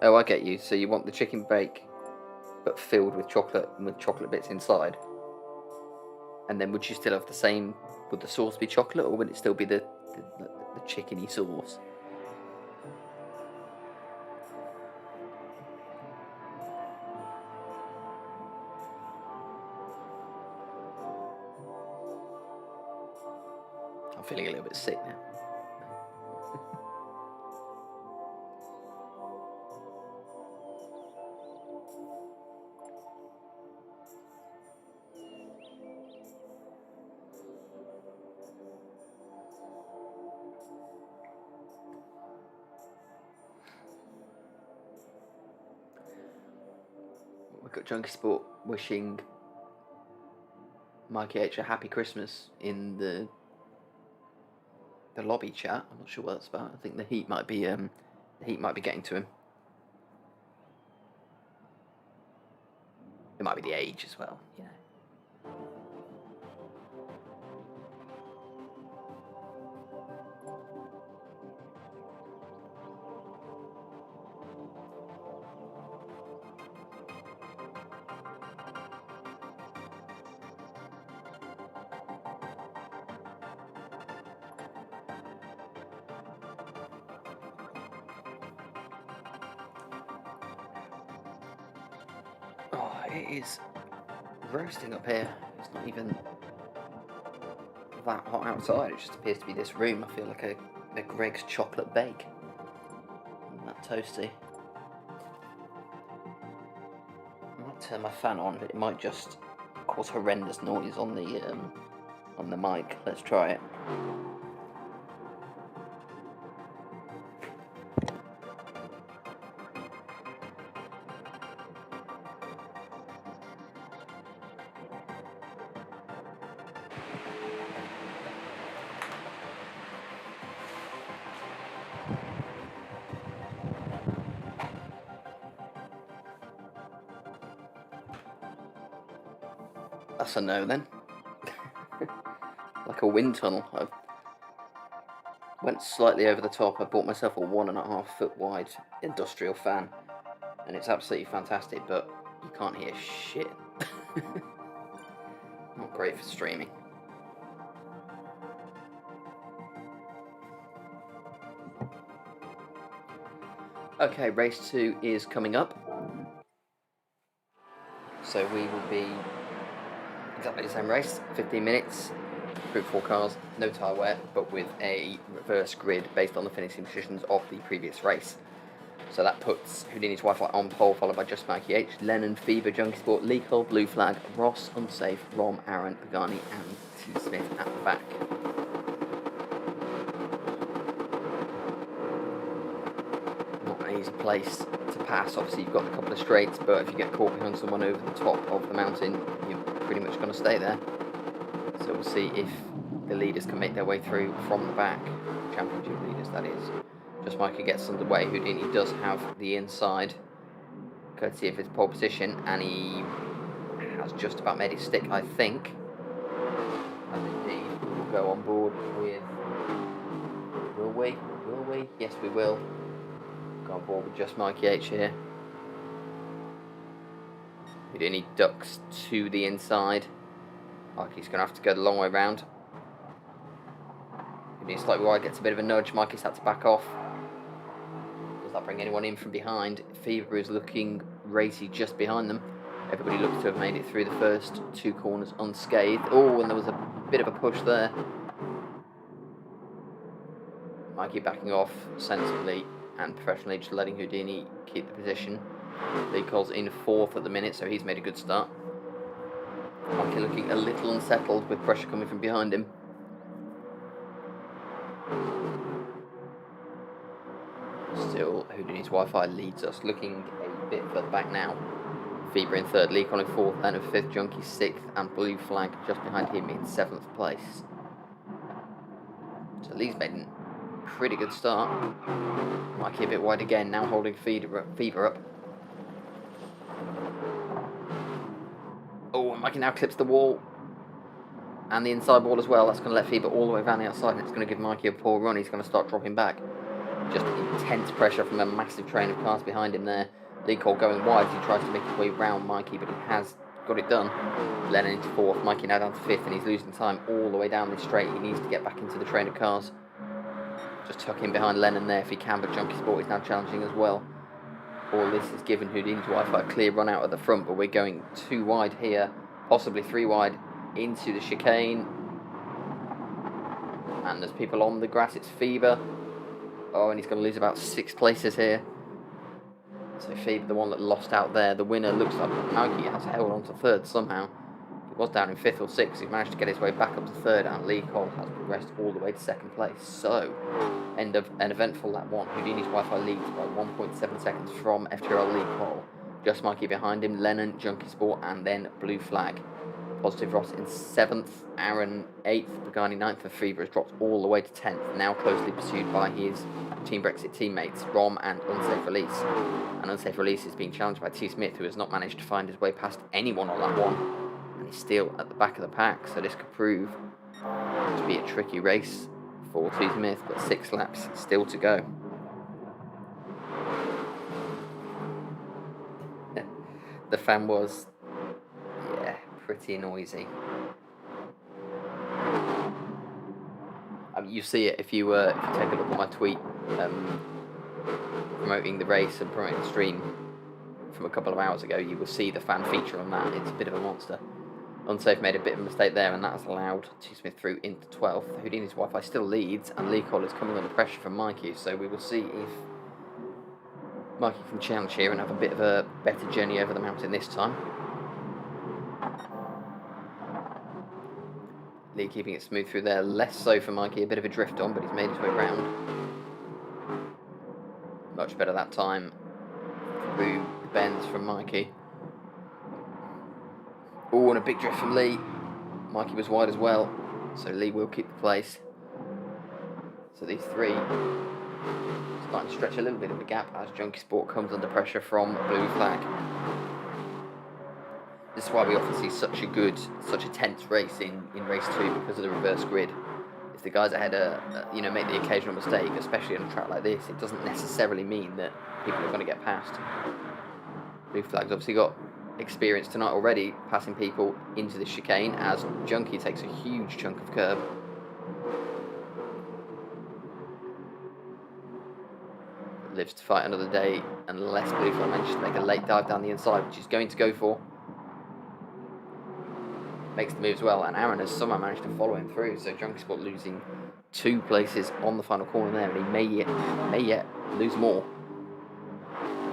Oh, I get you. So you want the chicken bake, but filled with chocolate and with chocolate bits inside. And then would you still have the same? Would the sauce be chocolate, or would it still be the chickeny sauce? I'm feeling a little bit sick now. We've got Junkie Sport wishing Mikey H a happy Christmas in the lobby chat. I'm not sure what that's about. I think the heat might be getting to him. It might be the age as well, you know. Oh, it is roasting up here. It's not even that hot outside. It just appears to be this room. I feel like a Greg's chocolate bake. Isn't that toasty? I might turn my fan on, but it might just cause horrendous noise on the mic. Let's try it. That's a no then. Like a wind tunnel. I went slightly over the top. I bought myself a 1.5 foot wide industrial fan, and it's absolutely fantastic, but you can't hear shit. Not great for streaming. Okay, race 2 is coming up. So we will be exactly the same race, 15 minutes, Group 4 cars, no tyre wear, but with a reverse grid based on the finishing positions of the previous race. So that puts Houdini's Wi-Fi on pole, followed by Just Mikey H, Lennon, Fever, Junkie Sport, Lee Cole, Blue Flag, Ross, Unsafe, Rom, Aaron, Pagani, and T. Smith at the back. Not an easy place to pass. Obviously you've got a couple of straights, but if you get caught behind someone over the top of the mountain, you're pretty much going to stay there. So we'll see if the leaders can make their way through from the back. Championship leaders, that is. Just Mikey gets underway. Houdini does have the inside, courtesy of his pole position, and he has just about made it stick, I think. And indeed, we will go on board with... Will we? Will we? Yes, we will. Go on board with Just Mikey H here. Houdini ducks to the inside. Mikey's going to have to go the long way round. Houdini's slightly wide, gets a bit of a nudge. Mikey's had to back off. Does that bring anyone in from behind? Fever is looking racy just behind them. Everybody looks to have made it through the first 2 corners unscathed. Oh, and there was a bit of a push there. Mikey backing off sensibly and professionally, just letting Houdini keep the position. Lee Cole's in 4th at the minute, so he's made a good start. Mikey looking a little unsettled with pressure coming from behind him. Still, Houdini's Wi-Fi leads us, looking a bit further back now. Fever in 3rd, Lee Cole in 4th, then in 5th, Junkie 6th, and Blue Flag just behind him in 7th place. So Lee's made a pretty good start. Mikey a bit wide again, now holding Fever up. Oh, Mikey now clips the wall. And the inside wall as well. That's going to let Fever all the way around the outside, and it's going to give Mikey a poor run. He's going to start dropping back. Just intense pressure from a massive train of cars behind him there. Lee Cole going wide as he tries to make his way round Mikey, but he has got it done. Lennon into 4th, Mikey now down to 5th, and he's losing time all the way down this straight. He needs to get back into the train of cars. Just tuck in behind Lennon there if he can, but Junkie Sport is now challenging as well. All this is giving Houdini's Wi-Fi a clear run out at the front, but we're going 2 wide here, possibly 3 wide into the chicane. And there's people on the grass, it's Fever. Oh, and he's going to lose about 6 places here. So Fever, the one that lost out there. The winner looks like Mikey has held on to 3rd somehow. He was down in 5th or 6th. He's managed to get his way back up to 3rd, and Lee Cole has progressed all the way to 2nd place. So, end of an eventful lap 1. Houdini's Wi-Fi leads by 1.7 seconds from FTRL Lee Cole. Just Mikey behind him, Lennon, Junkie Sport, and then Blue Flag. Positive Ross in 7th, Aaron 8th, Pagani 9th, and Fever has dropped all the way to 10th, now closely pursued by his Team Brexit teammates, Rom and Unsafe Release. And Unsafe Release is being challenged by T. Smith, who has not managed to find his way past anyone on that one, and he's still at the back of the pack, so this could prove to be a tricky race for T. Smith, but 6 laps still to go. The fan was, pretty noisy. You see it if you take a look at my tweet promoting the race and promoting the stream from a couple of hours ago. You will see the fan feature on that. It's a bit of a monster. Unsafe made a bit of a mistake there, and that has allowed T Smith through into 12th. Houdini's Wi-Fi still leads, and Lee Cole is coming under pressure from Mikey, so we will see if Mikey can challenge here and have a bit of a better journey over the mountain this time. Lee keeping it smooth through there, less so for Mikey, a bit of a drift on, but he's made his way round. Much better that time through the bends from Mikey. Oh, and a big drift from Lee. Mikey was wide as well, so Lee will keep the place. So these three starting to stretch a little bit of a gap as Junkie Sport comes under pressure from Blue Flag. This is why we often see such a tense race in race 2 because of the reverse grid. If the guys ahead make the occasional mistake, especially on a track like this, it doesn't necessarily mean that people are going to get past. Blue Flag's obviously got experience tonight already, passing people into the chicane as Junkie takes a huge chunk of curb. Lives to fight another day unless Blue Flag manages to make a late dive down the inside, which he's going to go for. Makes the move as well, and Aaron has somehow managed to follow him through, so Junkie Sport losing 2 places on the final corner there, and he may yet lose more.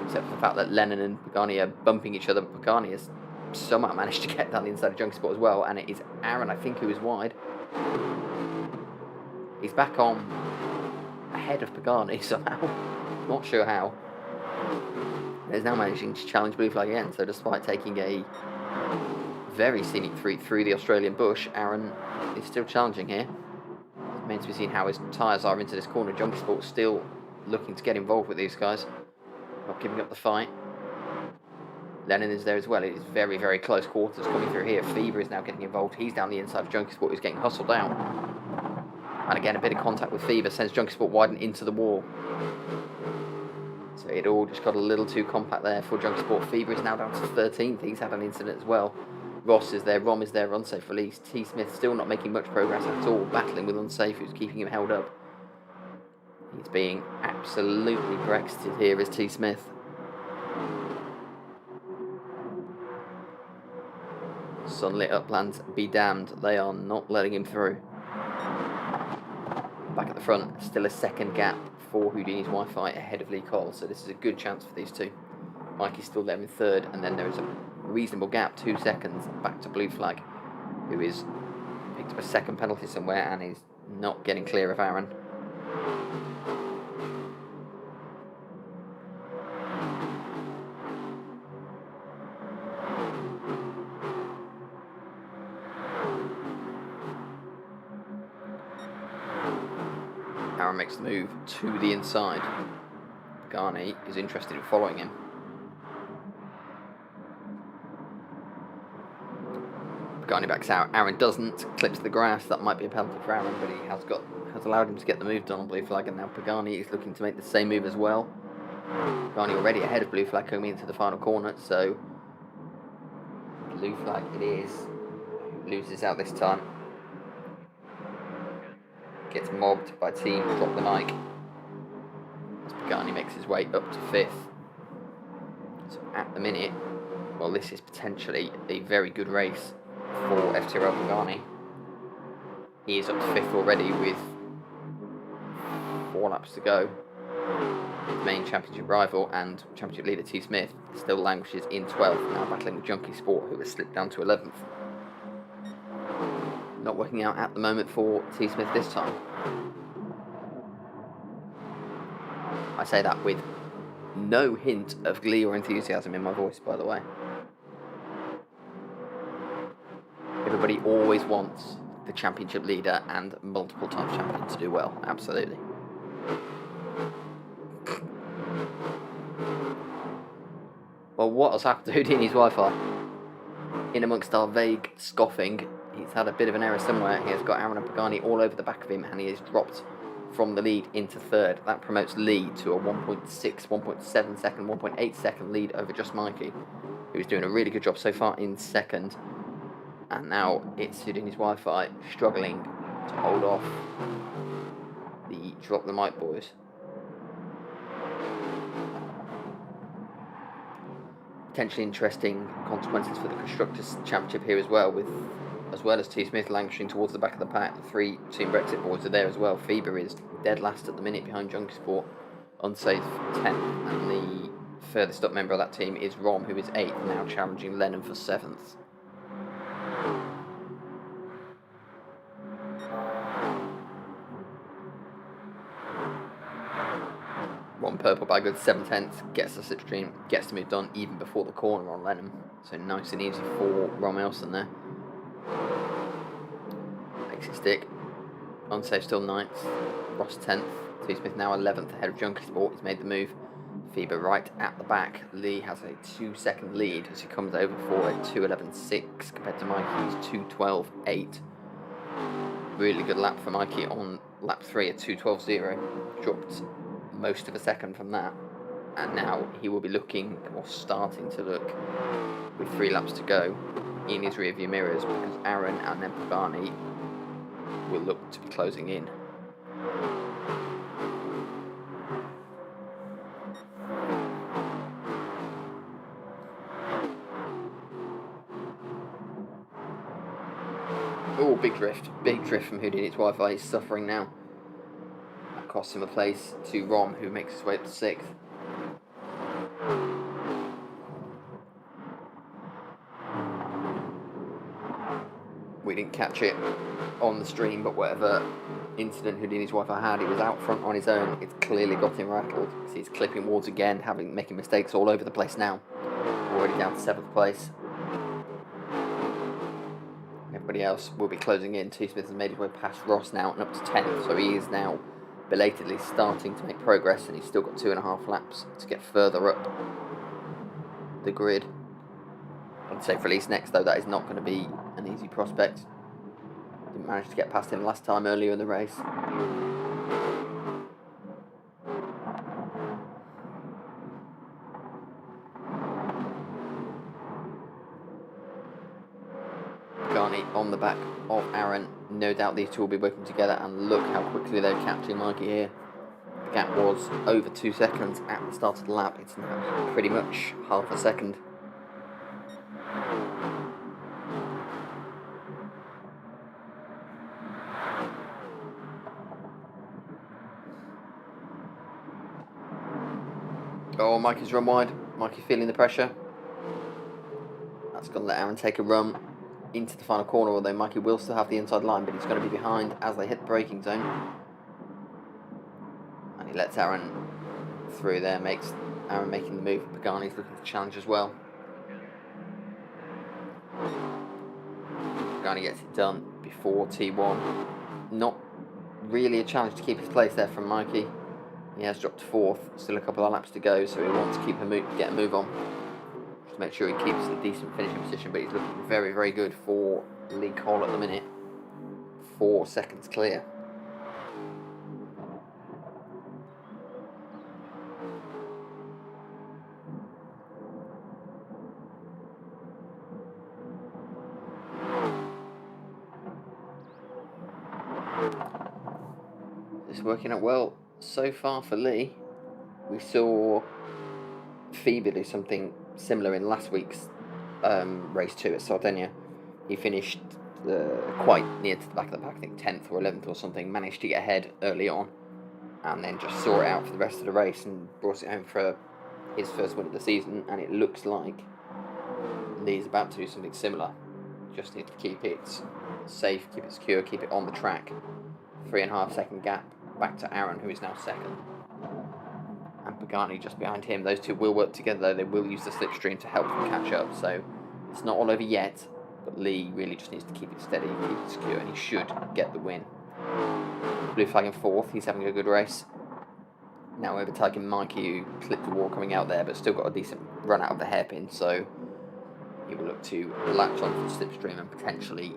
Except for the fact that Lennon and Pagani are bumping each other, but Pagani has somehow managed to get down the inside of Junkie Sport as well, and it is Aaron, I think, who is wide. He's back on ahead of Pagani somehow, not sure how. He's now managing to challenge Blue Flag again, so despite taking a very scenic through the Australian bush, Aaron is still challenging here. It remains to be seen how his tyres are into this corner. Junkie Sport still looking to get involved with these guys, not giving up the fight. Lennon is there as well. It is very, very close quarters coming through here. Fever is now getting involved. He's down the inside of Junkie Sport, who's getting hustled out. And again, a bit of contact with Fever sends Junkie Sport widen into the wall. So it all just got a little too compact there for Junkie Sport. Fever is now down to 13th. He's had an incident as well. Ross is there, Rom is there, unsafe release. T Smith still not making much progress at all, battling with unsafe, who's keeping him held up. He's being absolutely Brexited here as T Smith. Sunlit uplands be damned, they are not letting him through. Back at the front, still a second gap for Houdini's Wi-Fi ahead of Lee Cole, so this is a good chance for these two. Mikey's still there in 3rd, and then there is a reasonable gap, 2 seconds, back to Blue Flag, who is picked up a second penalty somewhere and is not getting clear of Aaron. Aaron makes the move to the inside. Pagani is interested in following him. Pagani backs out. Aaron doesn't. Clips the grass. That might be a penalty for Aaron, but he has allowed him to get the move done on Blue Flag, and now Pagani is looking to make the same move as well. Pagani already ahead of Blue Flag coming into the final corner, so Blue Flag it is. Loses out this time. Gets mobbed by team, drop the mic. As Pagani makes his way up to 5th. So at the minute, well, this is potentially a very good race for FTRL Pagani. He is up to 5th already with 4 laps to go. His main championship rival and championship leader T Smith still languishes in 12th, now battling with Junkie Sport, who has slipped down to 11th. Not working out at the moment for T Smith this time. I say that with no hint of glee or enthusiasm in my voice, by the way. Everybody always wants the championship leader and multiple time champion to do well, absolutely. Well, what has happened to Houdini's Wi-Fi? In amongst our vague scoffing, he's had a bit of an error somewhere. He has got Aaron and Pagani all over the back of him, and he is dropped from the lead into 3rd. That promotes Lee to a 1.6, 1.7 second, 1.8 second lead over just Mikey, who's doing a really good job so far in 2nd. And now it's Houdini's Wi-Fi struggling to hold off the drop the mic boys. potentially interesting consequences for the Constructors' Championship here as well as T. Smith languishing towards the back of the pack. The 3 Team Brexit boys are there as well. FIBA is dead last at the minute behind Junkie Sport, unsafe 10th, and the furthest up member of that team is Rom, who is 8th, now challenging Lennon for 7th. Rom purple by a good 7/10 gets the slipstream, gets the move done even before the corner on Lennon. So nice and easy for Rom Elson there. Makes it stick. Unsafe still 9th. Ross 10th. T. Smith now 11th ahead of Junkie Sport. He's made the move. FIBA right at the back. Lee has a 2-second lead as he comes over for a 2:11.6 compared to Mikey's 2:12.8. Really good lap for Mikey on lap 3 at 2:12.0. Dropped most of a second from that, and now he will be looking, or starting to look, with 3 laps to go in his rearview mirrors, because Aaron and then Pagani will look to be closing in. Oh, big drift from Houdini's Wi-Fi. He's suffering now. That costs him a place to Rom, who makes his way up to 6th. We didn't catch it on the stream, but whatever incident Houdini's Wi-Fi had, he was out front on his own. It's clearly got him rattled. He's clipping wards again, making mistakes all over the place now. Already down to 7th place. Everybody else will be closing in. T. Smith has made his way past Ross now and up to 10th, so he is now belatedly starting to make progress, and he's still got 2.5 laps to get further up the grid. Unsafe release next, though. That is not going to be an easy prospect. Didn't manage to get past him last time earlier in the race. Garney on the back of Aaron. No doubt these two will be working together, and look how quickly they're catching Mikey here. The gap was over 2 seconds at the start of the lap. It's now pretty much half a second. Oh, Mikey's run wide. Mikey feeling the pressure. That's going to let Aaron take a run into the final corner, although Mikey will still have the inside line, but he's going to be behind as they hit the braking zone. And he lets Aaron through there, makes Aaron making the move. Pagani's looking to challenge as well. Pagani gets it done before T1. Not really a challenge to keep his place there from Mikey. He has dropped to 4th, still a couple of laps to go, so he wants to get a move on. Just to make sure he keeps a decent finishing position, but he's looking very, very good for Lee Cole at the minute. 4 seconds clear. It's working out well so far for Lee. We saw Phoebe do something similar in last week's race 2 at Sardinia. He finished quite near to the back of the pack, I think 10th or 11th or something, managed to get ahead early on, and then just saw it out for the rest of the race and brought it home for his first win of the season. And it looks like Lee's about to do something similar. Just need to keep it safe, keep it secure, keep it on the track. 3.5 second gap back to Aaron, who is now 2nd. And Pagani just behind him. Those two will work together, though. They will use the slipstream to help them catch up. So it's not all over yet, but Lee really just needs to keep it steady, keep it secure, and he should get the win. Blue flag in 4th. He's having a good race. Now overtaking Mikey, who clipped the wall coming out there, but still got a decent run out of the hairpin. So he will look to latch onto the slipstream and potentially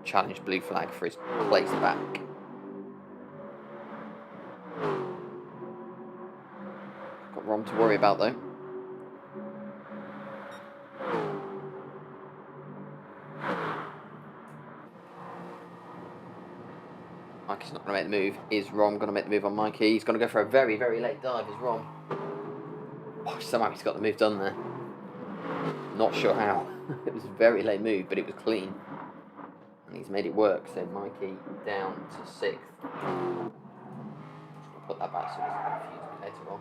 challenge Blue flag for his place back. Got Rom to worry about, though. Mikey's not going to make the move. Is Rom going to make the move on Mikey? He's going to go for a very, very late dive, is Rom. Oh, somehow he's got the move done there. Not sure how. It was a very late move, but it was clean. And he's made it work, so Mikey down to 6th. I'll put that back so he's confused me later on.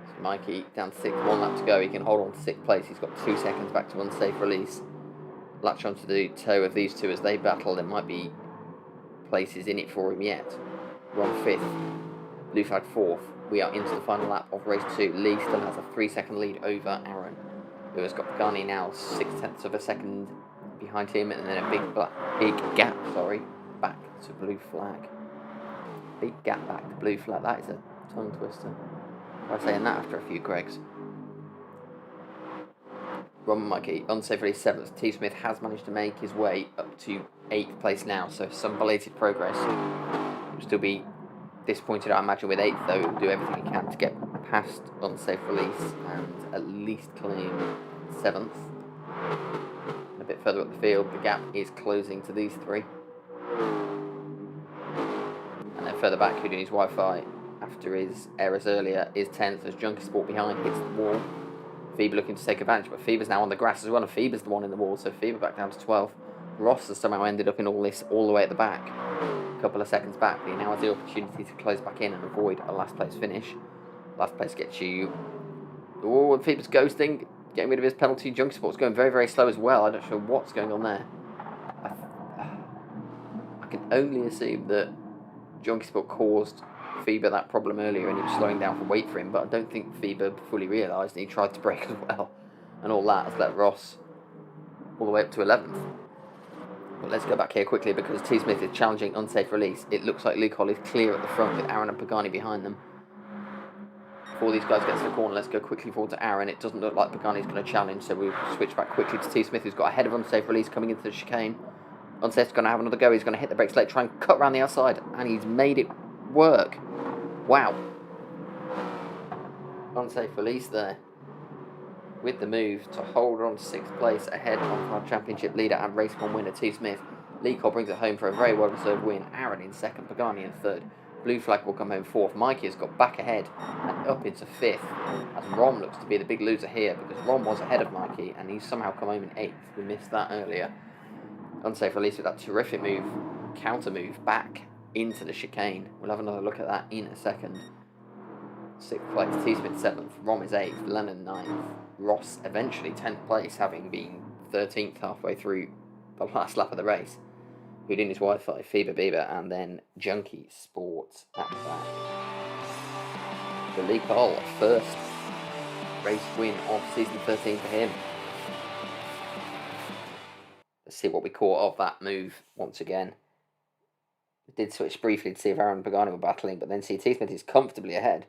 So Mikey down to 6th, 1 lap to go. He can hold on to 6th place. He's got 2 seconds back to unsafe release. Latch onto the toe of these two as they battle. There might be places in it for him yet. We're on 5th. Blue flag 4th. We are into the final lap of race 2. Lee still has a 3-second lead over Aaron, who has got Pagani now 6/10 of a second behind him, and then a big gap, back to blue flag. Big gap back to blue flag. That is a tongue twister. Try saying that after a few Gregs. Ron Mikey, unsafe release 7th. T. Smith has managed to make his way up to 8th place now, so some belated progress. He'll still be disappointed, I imagine, with 8th, though. He'll do everything he can to get past unsafe release and at least claim 7th. A bit further up the field, the gap is closing to these 3. And then further back, Houdini's Wi-Fi, after his errors earlier, is 10th as Junkie Sport behind hits the wall. Fever looking to take advantage, but Fever's now on the grass as well, and Fever's the one in the wall, so Fever back down to 12th. Ross has somehow ended up in all this all the way at the back, a couple of seconds back, but he now has the opportunity to close back in and avoid a last place finish. Last place gets you... Oh, and Fever's ghosting, getting rid of his penalty. Junkie Sport's going very, very slow as well. I'm not sure what's going on there. I can only assume that Junkie Sport caused Fever that problem earlier and he was slowing down for wait for him, but I don't think Fever fully realised, and he tried to brake as well, and all that has let Ross all the way up to 11th. But let's go back here quickly because T. Smith is challenging unsafe release. It looks like Luke Hall is clear at the front with Aaron and Pagani behind them. Before these guys get to the corner, let's go quickly forward to Aaron. It doesn't look like Pagani's going to challenge, so we'll switch back quickly to T. Smith, who's got ahead of unsafe release coming into the chicane. Unsafe's going to have another go. He's going to hit the brakes late, try and cut around the outside, and he's made it work. Wow. Unsafe release there with the move to hold on to 6th place ahead of our championship leader and race 1 winner T. Smith. Lee Cole brings it home for a very well deserved win. Aaron in 2nd, Pagani in 3rd. Blue flag will come home 4th. Mikey has got back ahead and up into 5th, as Rom looks to be the big loser here because Rom was ahead of Mikey and he's somehow come home in 8th. We missed that earlier. Unsafe release with that terrific move, counter move back into the chicane. We'll have another look at that in a second. 6th place, T. Smith 7th, Rom is 8th, Lennon 9th, Ross eventually 10th place, having been 13th halfway through the last lap of the race. Houdini's Wi-Fi, Fever Bieber, and then Junkie Sports at the back. The Lee Cole, first race win of season 13 for him. Let's see what we caught of that move once again. We did switch briefly to see if Aaron and Pagani were battling, but then see T. Smith is comfortably ahead.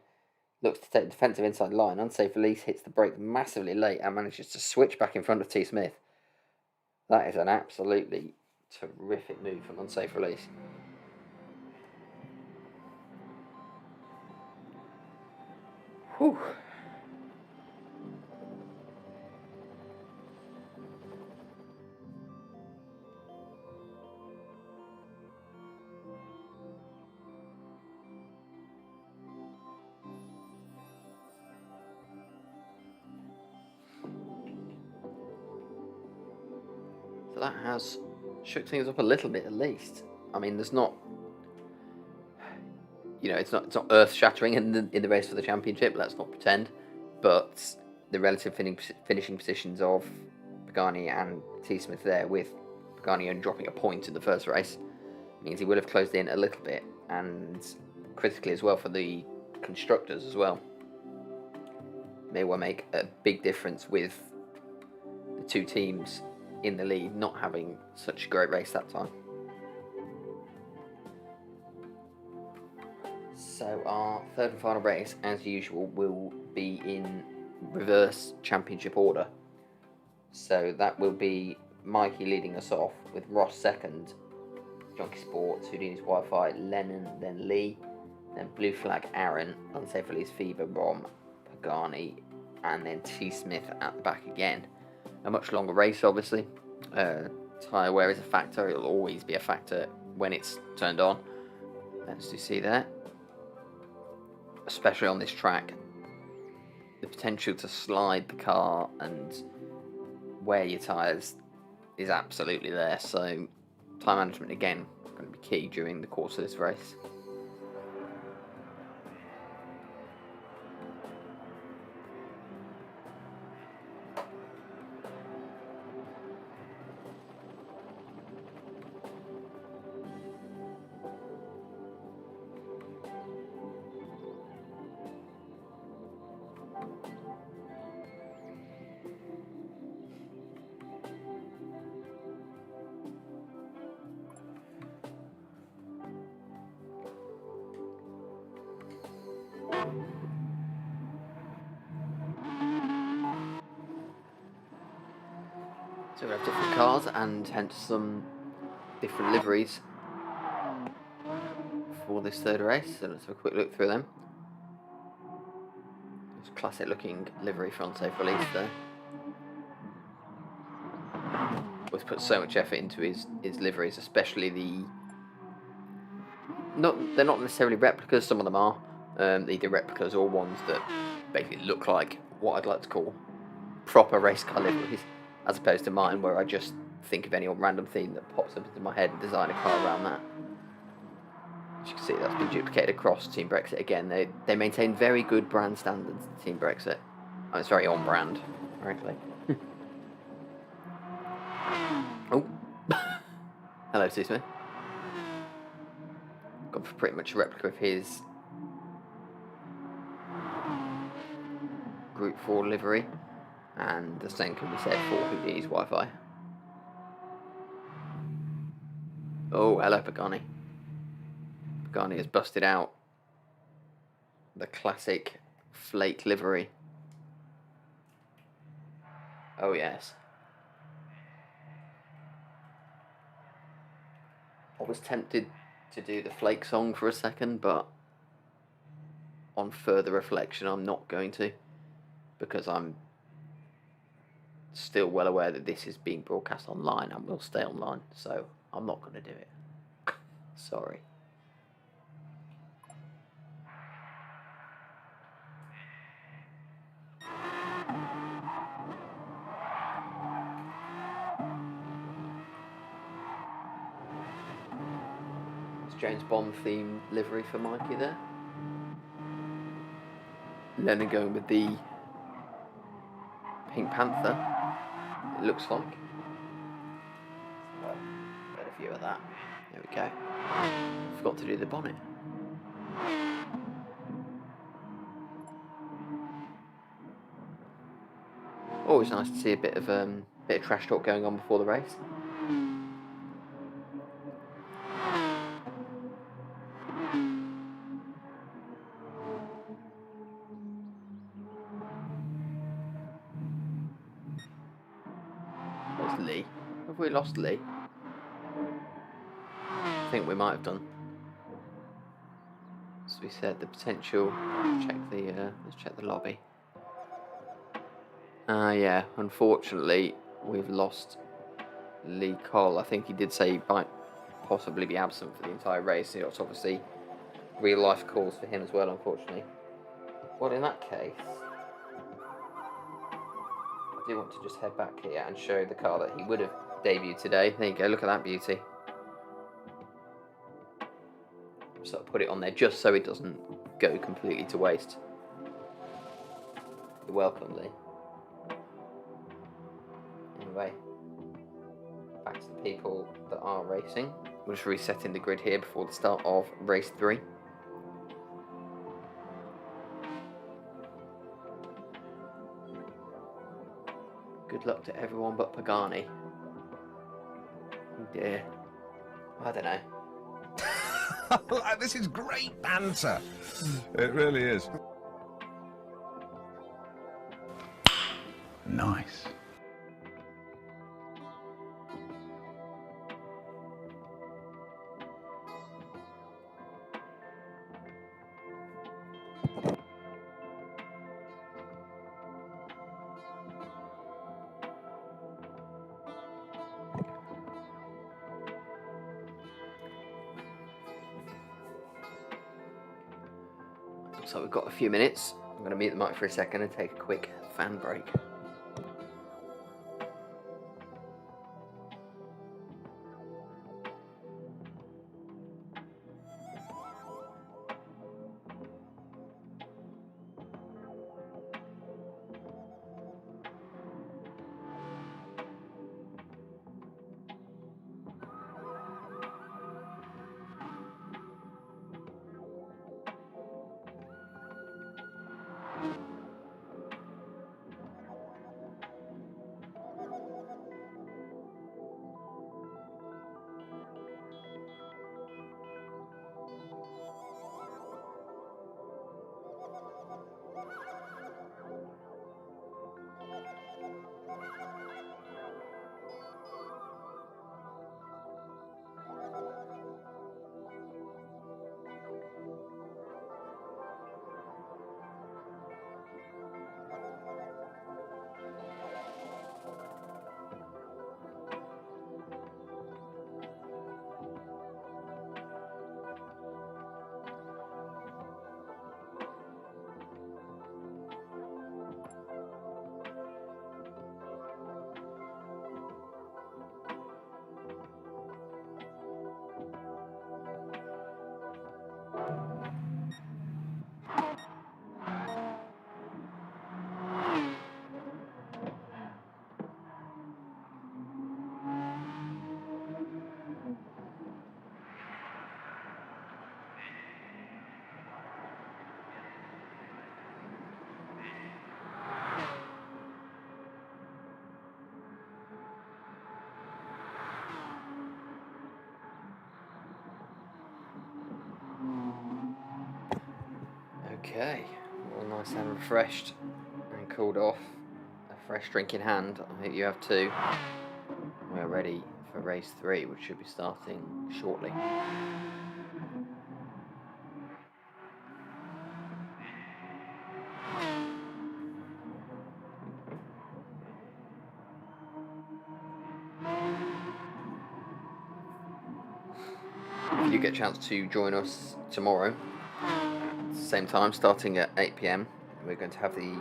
Looks to take defensive inside line. Unsafe release hits the brake massively late and manages to switch back in front of T. Smith. That is an absolutely terrific move from unsafe release. Whew. So that has shook things up a little bit, at least. I mean, there's not, it's not earth-shattering in the race for the championship. Let's not pretend, but the relative finishing positions of Pagani and T. Smith there, with Pagani only dropping a point in the first race, means he will have closed in a little bit, and critically as well for the constructors as well. May well make a big difference with the two teams in the lead not having such a great race that time. So our third and final race, as usual, will be in reverse championship order. So that will be Mikey leading us off with Ross second, Junkie Sports, Houdini's Wi-Fi, Lennon, then Lee, then Blue Flag Aaron, Unsafe Release Fever, Rom, Pagani, and then T. Smith at the back again. A much longer race, obviously. Tyre wear is a factor. It'll always be a factor when it's turned on, as you see there, especially on this track. the potential to slide the car and wear your tyres is absolutely there. So time management again going to be key during the course of this race. So we have different cars and hence some different liveries for this third race. So let's have a quick look through them. It's a classic looking livery front safe release there. Always put so much effort into his liveries, especially they're not necessarily replicas, some of them are. Either replicas or ones that basically look like what I'd like to call proper race car liveries, as opposed to mine where I just think of any random theme that pops up into my head and design a car around that. As you can see, that's been duplicated across Team Brexit again. They maintain very good brand standards, Team Brexit. Oh, it's very on brand, frankly. Oh. Hello, Smith. Gone for pretty much a replica of his Group 4 livery, and the same can be said for Houdini's Wi-Fi. Oh, hello, Pagani. Pagani has busted out the classic flake livery. Oh, yes. I was tempted to do the flake song for a second, but on further reflection, I'm not going to, because I'm still well aware that this is being broadcast online and will stay online, so I'm not going to do it. Sorry. It's James Bond themed livery for Mikey there. Lennon going with the Pink Panther, it looks like. Well, better view of that. There we go. Forgot to do the bonnet. Always nice to see a bit of trash talk going on before the race. Where's Lee? Have we lost Lee? I think we might have done. As we said, the potential. Let's check the lobby. Yeah, unfortunately, we've lost Lee Cole. I think he did say he might possibly be absent for the entire race. It's obviously real life calls for him as well, unfortunately. Well, in that case, I do want to just head back here and show the car that he would have debuted today. There you go, look at that beauty. So I'll put it on there just so it doesn't go completely to waste. You're welcome, Lee. Anyway, back to the people that are racing. We're just resetting the grid here before the start of race 3. Good luck to everyone but Pagani. Oh dear. I don't know. This is great banter. It really is. Nice. So we've got a few minutes going to mute the mic for a second and take a quick fan break. Okay, all nice and refreshed and cooled off. A fresh drink in hand. I hope you have too. We're ready for race 3, which should be starting shortly. If you get a chance to join us tomorrow, same time, starting at 8 PM, we're going to have the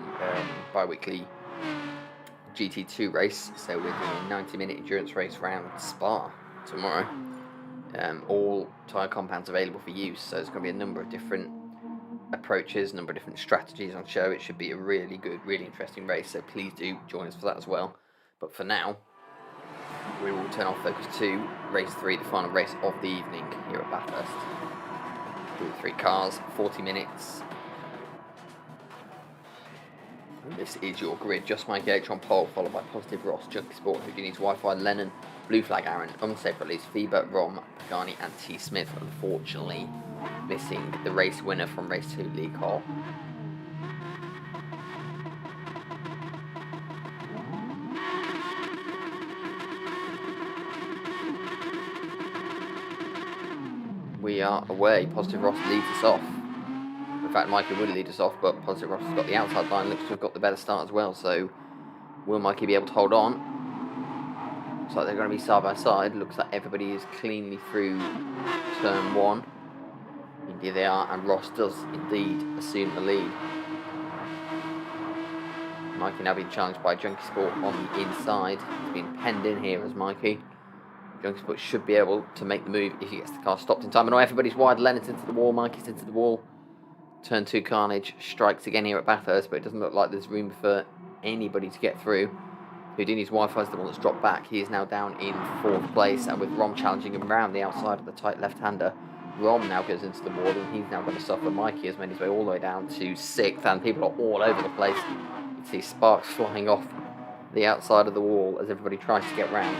bi-weekly GT2 race. So we're doing a 90-minute endurance race around Spa tomorrow. All tyre compounds available for use, so there's going to be a number of different approaches, a number of different strategies on show. It should be a really good, really interesting race, so please do join us for that as well. But for now, we will turn our focus to race 3, the final race of the evening here at Bathurst. 3 cars, 40 minutes. And this is your grid. Just Mike H on pole, followed by Positive Ross, Junkie Sport, Houdini's Wi-Fi, Lennon, Blue Flag Aaron, Unsafe Release, Fever, Rom, Pagani and T Smith. Unfortunately, missing the race winner from race 2, Lee Cole. We are away. Positive Ross leads us off. In fact, Mikey would lead us off, but Positive Ross has got the outside line. Looks to have got the better start as well. So, will Mikey be able to hold on? Looks like they're going to be side by side. Looks like everybody is cleanly through turn 1. Indeed they are, and Ross does indeed assume the lead. Mikey now being challenged by Junkie Sport on the inside. He's been penned in here as Mikey. Junkie Sport should be able to make the move if he gets the car stopped in time. And everybody's wide. Leonard's into the wall. Mikey's into the wall. Turn 2 carnage strikes again here at Bathurst, but it doesn't look like there's room for anybody to get through. Houdini's Wi-Fi is the one that's dropped back. He is now down in 4th place, and with Rom challenging him around the outside of the tight left-hander, Rom now goes into the wall, and he's now going to suffer. Mikey has made his way all the way down to 6th, and people are all over the place. You see sparks flying off the outside of the wall as everybody tries to get round.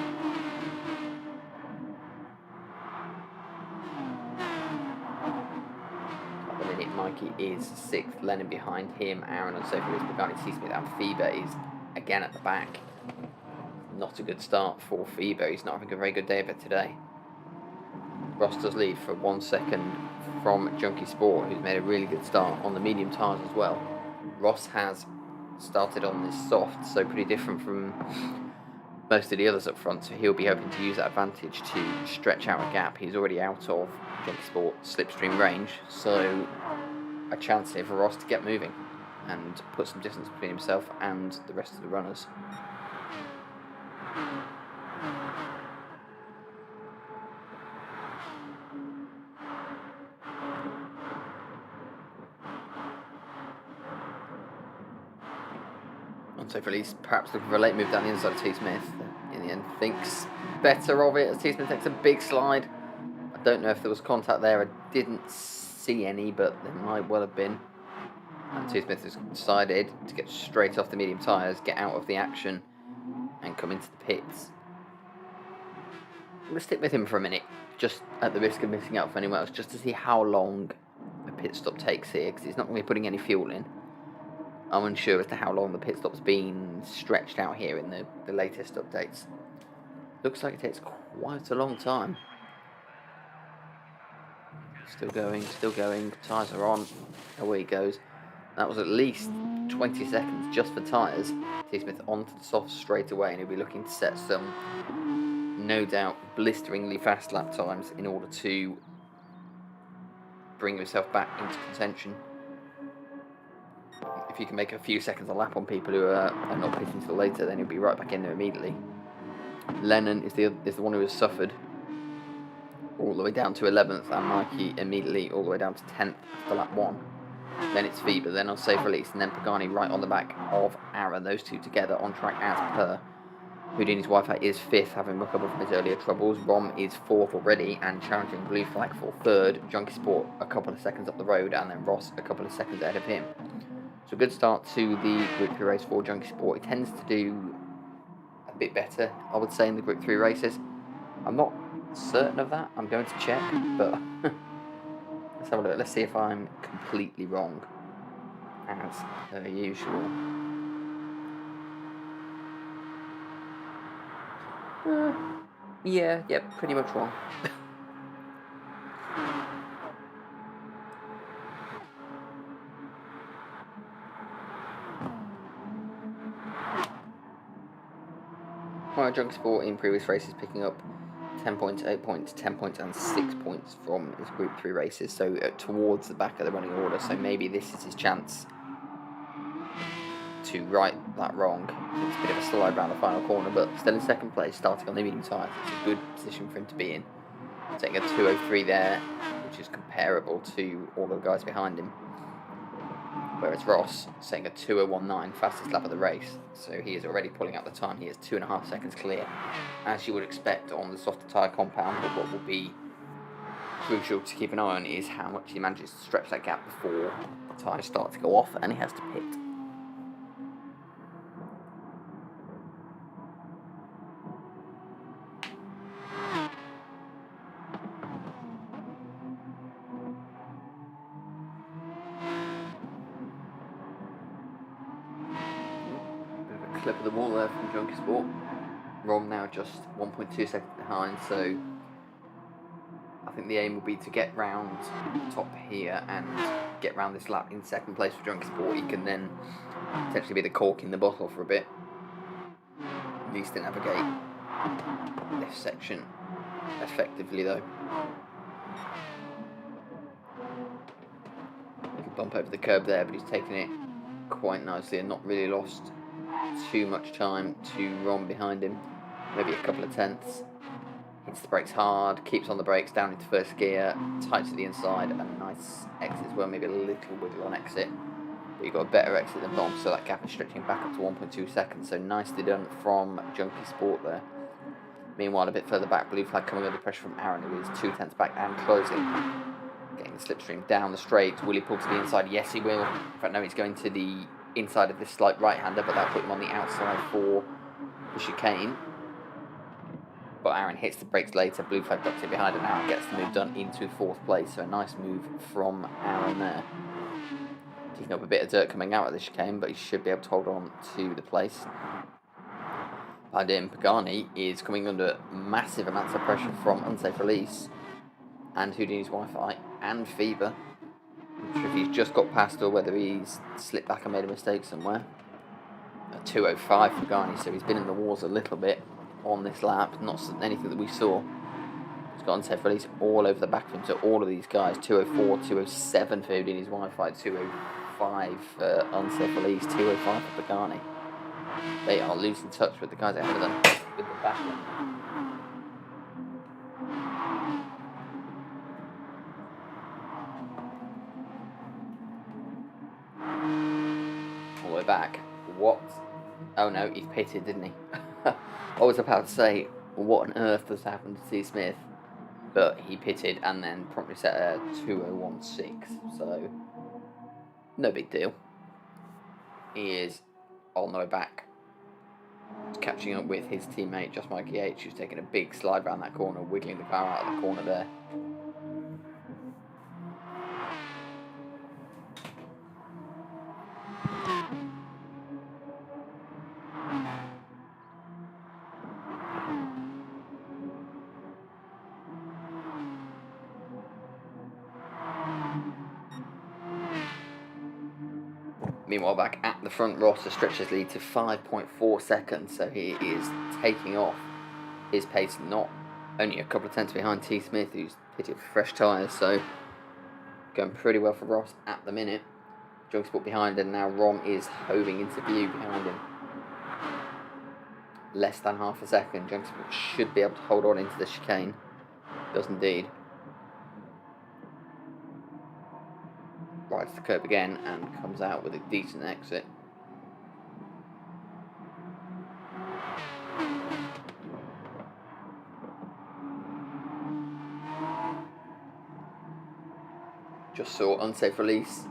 Mikey is 6th, Lennon behind him, Aaron on Sophie is Pagani, T Smith, and Fever is again at the back. Not a good start for Fever. He's not having a very good day of it today. Ross does lead for 1 second from Junkie Sport, who's made a really good start on the medium tyres as well. Ross has started on this soft, so pretty different from most of the others up front, so he'll be hoping to use that advantage to stretch out a gap. He's already out of Junkie Sport slipstream range, so a chance here for Ross to get moving. and put some distance between himself and the rest of the runners. So for Elise, perhaps looking for a late move down the inside of T. Smith. In the end, thinks better of it as T. Smith takes a big slide. I don't know if there was contact there. I didn't see any, but there might well have been. And T. Smith has decided to get straight off the medium tyres, get out of the action, and come into the pits. I'm going to stick with him for a minute, just at the risk of missing out for anyone else, just to see how long a pit stop takes here, because he's not going to be putting any fuel in. I'm unsure as to how long the pit stop's been stretched out here in the latest updates. Looks like it takes quite a long time. Still going, tyres are on, away he goes. That was at least 20 seconds just for tyres. T. Smith onto the softs straight away, and he'll be looking to set some, no doubt, blisteringly fast lap times in order to bring himself back into contention. If you can make a few seconds a lap on people who are not pitting until later, then he'll be right back in there immediately. Lennon is the one who has suffered all the way down to 11th, and Mikey immediately all the way down to 10th after lap 1. Then it's Fever, then on safe release, and then Pagani right on the back of Aaron. Those two together on track as per. Houdini's Wi-Fi is 5th, having recovered from his earlier troubles. Rom is 4th already and challenging Blue Flag for 3rd. Junkie Sport a couple of seconds up the road, and then Ross a couple of seconds ahead of him. So a good start to the Group 3 race for Junkie Sport. He tends to do a bit better, I would say, in the Group 3 races. I'm not certain of that. I'm going to check, but let's have a look. Let's see if I'm completely wrong, as per usual. Yeah, pretty much wrong. Alright, Junkie Sport in previous races picking up 10 points, 8 points, 10 points and 6 points from his Group 3 races, so towards the back of the running order, so maybe this is his chance to right that wrong. It's a bit of a slide round the final corner, but still in second place, starting on the medium tyres. It's a good position for him to be in. Taking a 2:03 there, which is comparable to all the guys behind him. Whereas Ross setting a 2:01.9, fastest lap of the race, so he is already pulling out the time. He is 2.5 seconds clear, as you would expect on the softer tyre compound. But what will be crucial to keep an eye on is how much he manages to stretch that gap before the tyres start to go off and he has to pit. Clip of the wall there from Junkie Sport. Rom now just 1.2 seconds behind, so I think the aim will be to get round top here and get round this lap in second place for Junkie Sport. He can then potentially be the cork in the bottle for a bit, at least to navigate this section effectively though. He can bump over the curb there, but he's taking it quite nicely and not really lost too much time to Ron behind him, maybe a couple of tenths. Hits the brakes hard, keeps on the brakes down into first gear, tight to the inside, and a nice exit as well, maybe a little wiggle on exit. But you've got a better exit than Ron, so that gap is stretching back up to 1.2 seconds, so nicely done from Junkie Sport there. Meanwhile, a bit further back, Blue Flag coming under pressure from Aaron, who is 2 tenths back and closing. Getting the slipstream down the straight. Will he pull to the inside? Yes, he will. In fact, no, he's going to the inside of this slight right-hander, but that'll put him on the outside for the chicane. But Aaron hits the brakes later, Blue Flag ducks it behind, and Aaron gets the move done into 4th place, so a nice move from Aaron there. Kicking up a bit of dirt coming out of the chicane, but he should be able to hold on to the place. Behind him, Pagani is coming under massive amounts of pressure from unsafe release, and Houdini's Wi-Fi, and Fever. I'm not sure if he's just got past or whether he's slipped back and made a mistake somewhere. A 2:05 for Garni, so he's been in the wars a little bit on this lap, not anything that we saw. He's got unsafe release all over the back of him, so all of these guys, 2:04, 2:07 for Houdini's Wi-Fi, 205 for unsafe release, 205 for Pagani. They are losing touch with the guys ahead of them with the back end. All the way back. What? Oh no, he's pitted, didn't he? I was about to say, what on earth has happened to T. Smith? But he pitted and then promptly set a 2016, so no big deal. He is on the way back, catching up with his teammate, just Mikey H, who's taking a big slide around that corner, wiggling the car out of the corner there. Meanwhile, back at the front, Ross has stretched his lead to 5.4 seconds, so he is taking off his pace, not only a couple of tenths behind T. Smith, who's pitted for fresh tyres, so going pretty well for Ross at the minute. Junk Sport behind, and now Rom is hoving into view behind him. Less than half a second. Junk Sport should be able to hold on into the chicane. Does indeed. Rides the curb again and comes out with a decent exit. Just saw unsafe release.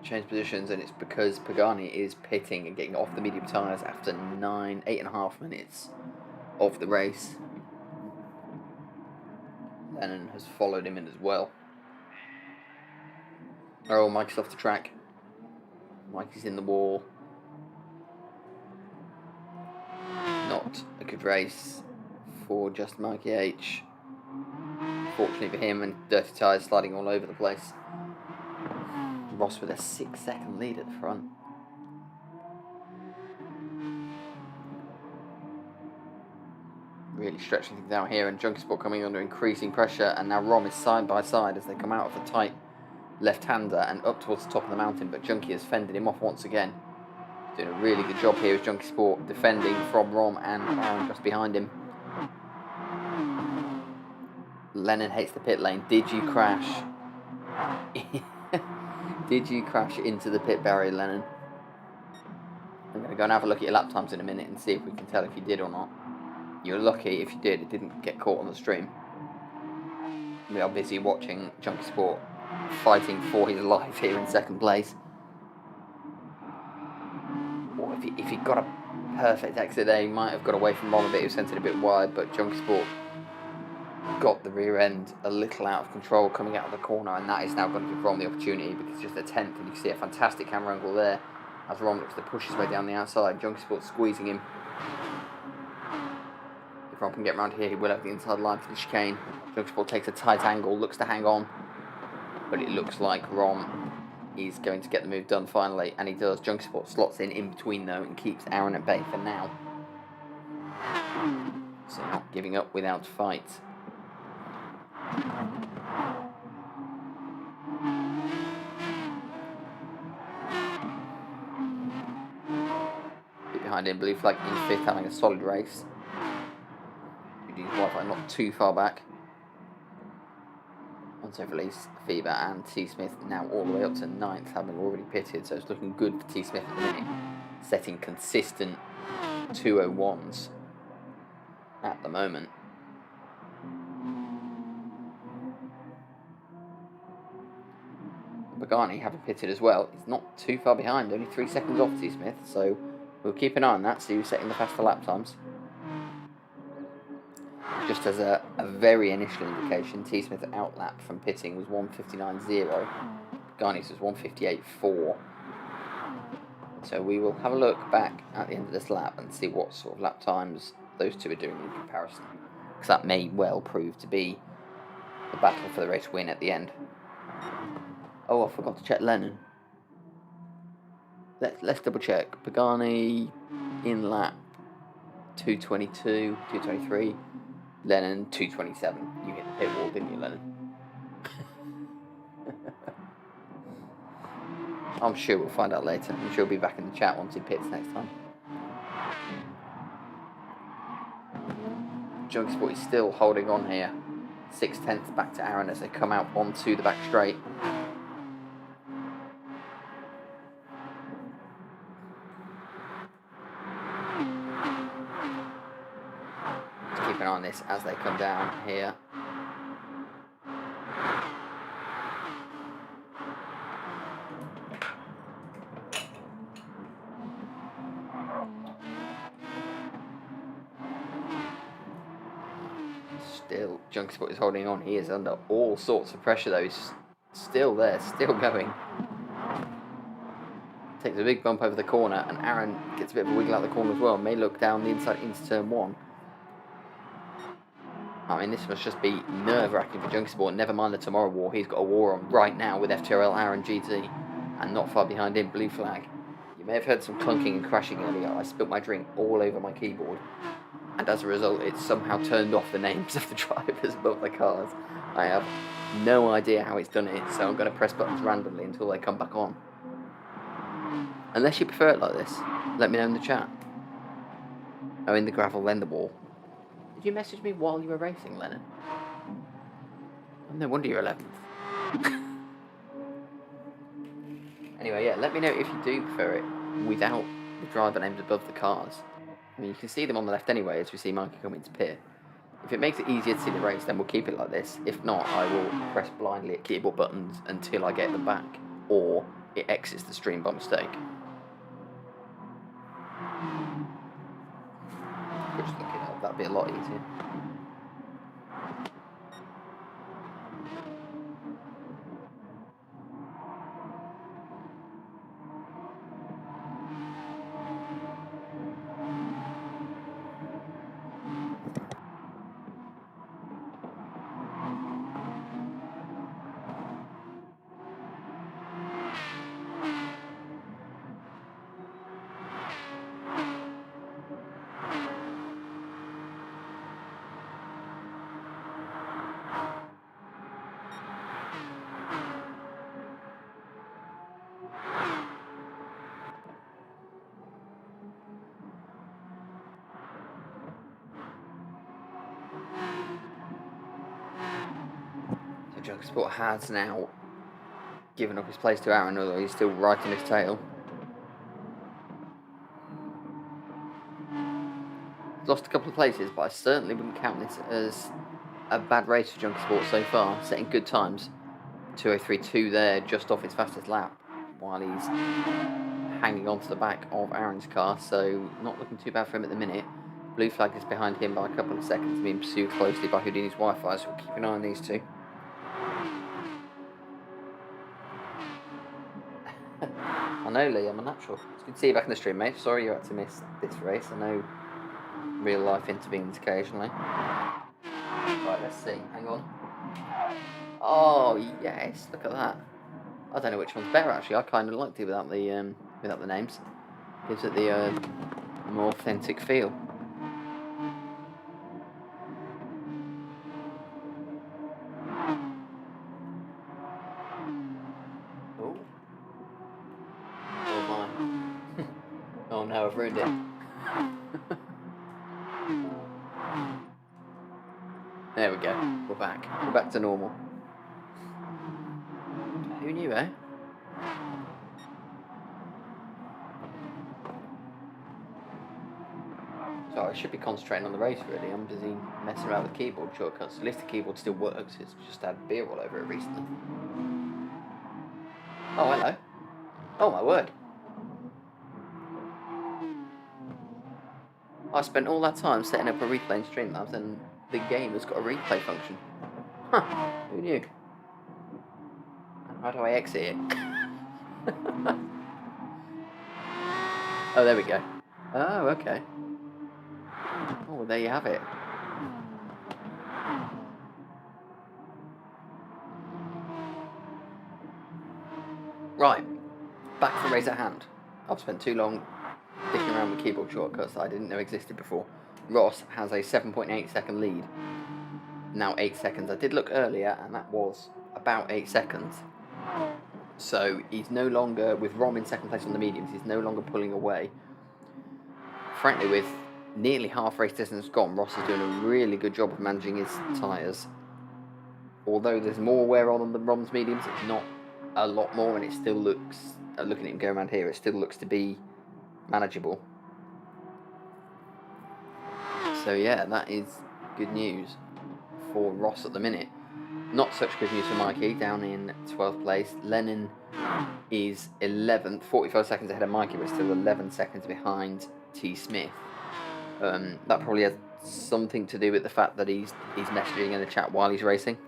Change positions, and it's because Pagani is pitting and getting off the medium tyres after 8.5 minutes of the race. Lennon has followed him in as well. Oh, Mike's off the track. Mikey's in the wall. Not a good race for just Mikey H. Fortunately for him, and dirty tyres sliding all over the place. Ross with a 6-second lead at the front. Really stretching things out here, and Junkie Sport coming under increasing pressure, and now Rom is side by side as they come out of the tight left-hander and up towards the top of the mountain, but Junkie has fended him off once again. Doing a really good job here as Junkie Sport defending from Rom and Aaron just behind him. Lennon hates the pit lane. Did you crash? Did you crash into the pit barrier, Lennon? I'm going to go and have a look at your lap times in a minute and see if we can tell if you did or not. You're lucky if you did, it didn't get caught on the stream. We are busy watching Junkie Sport fighting for his life here in second place. Or if he got a perfect exit there, he might have got away from Ron a bit. He was sent it a bit wide, but Junkie Sport got the rear end a little out of control coming out of the corner, and that is now going to give Ron the opportunity, because it's just a tenth, and you can see a fantastic camera angle there as Ron looks to push his way down the outside. Junkie Sport squeezing him. If Ron can get around here, he will have the inside line for the chicane. Junkie Sport takes a tight angle, looks to hang on, but it looks like Ron is going to get the move done finally, and he does. Junkie Sport slots in between though and keeps Aaron at bay for now. So not giving up without fight. Bit behind him, blue flag in fifth, having a solid race. Wi-Fi not too far back. Unsafe release, Fever and T. Smith now all the way up to 9th, having already pitted, so it's looking good for T. Smith at the minute, setting consistent 201s at the moment. Pagani having pitted as well, he's not too far behind, only 3 seconds off T. Smith, so we'll keep an eye on that, see who's setting the faster lap times. Just as a very initial indication, T. Smith's outlap from pitting was 1:59.0. Gani's was 1:58.4. So we will have a look back at the end of this lap and see what sort of lap times those two are doing in comparison, because that may well prove to be the battle for the race win at the end. Oh, I forgot to check Lennon. Let's double check. Pagani in lap 2:22, 2:23. Lennon 2:27. You hit the pit wall, didn't you, Lennon? I'm sure we'll find out later. I'm sure he'll be back in the chat once he pits next time. Junkie Sport is still holding on here. 6/10 back to Aaron as they come out onto the back straight. Just keep an eye on this as they come down here. Still, Junkie Sport is holding on. He is under all sorts of pressure though. He's still there, still going. Takes a big bump over the corner, and Aaron gets a bit of a wiggle out the corner as well. May look down the inside into turn 1. I mean, this must just be nerve-wracking for Junkie Sport. Never mind the Tomorrow War. He's got a war on right now with FTRL, Aaron GT, and not far behind him, Blue Flag. You may have heard some clunking and crashing earlier. I spilt my drink all over my keyboard, and as a result, it somehow turned off the names of the drivers above the cars. I have no idea how it's done it, so I'm going to press buttons randomly until they come back on. Unless you prefer it like this, let me know in the chat. Oh, in the gravel, then the wall. Did you message me while you were racing, Lennon? Oh, no wonder you're 11th. Anyway, yeah, let me know if you do prefer it without the driver names above the cars. I mean, you can see them on the left anyway as we see Mikey come into pit. If it makes it easier to see the race, then we'll keep it like this. If not, I will press blindly at keyboard buttons until I get them back, or it exits the stream by mistake. Just look it up, that'd be a lot easier. Junkie Sport has now given up his place to Aaron, although he's still right in his tail. He's lost a couple of places, but I certainly wouldn't count this as a bad race for Junkie Sport so far, setting good times. 2:03.2 there, just off his fastest lap, while he's hanging on to the back of Aaron's car, so not looking too bad for him at the minute. Blue Flag is behind him by a couple of seconds, being pursued closely by Houdini's Wi-Fi, so we'll keep an eye on these two. I know, Lee, I'm a natural. It's good to see you back in the stream, mate. Sorry you had to miss this race. I know real life intervenes occasionally. Right, let's see. Hang on. Oh, yes. Look at that. I don't know which one's better, actually. I kind of liked it without the names. Gives it the more authentic feel. Oh no, I've ruined it. There we go. We're back. We're back to normal. Who knew, eh? So I should be concentrating on the race, really. I'm busy messing around with keyboard shortcuts. At least the keyboard still works. It's just had beer all over it recently. Oh, hello. Oh, my word. I spent all that time setting up a replay in Streamlabs, and the game has got a replay function. Huh, who knew? How do I exit it? Oh, there we go. Oh, okay. Oh, well, there you have it. Right, back to the race at hand. I've spent too long dicking around with keyboard shortcuts that I didn't know existed before. Ross has a 7.8 second lead. Now 8 seconds. I did look earlier and that was about 8 seconds. So he's no longer, with Rom in second place on the mediums, he's no longer pulling away. Frankly, with nearly half race distance gone, Ross is doing a really good job of managing his tyres. Although there's more wear on than Rom's mediums, it's not a lot more, and it still looks, looking at him going around here, it still looks to be manageable. So yeah, that is good news for Ross at the minute. Not such good news for Mikey, down in 12th place. Lennon is 11th, 45 seconds ahead of Mikey, but still 11 seconds behind T. Smith. That probably has something to do with the fact that he's messaging in the chat while he's racing.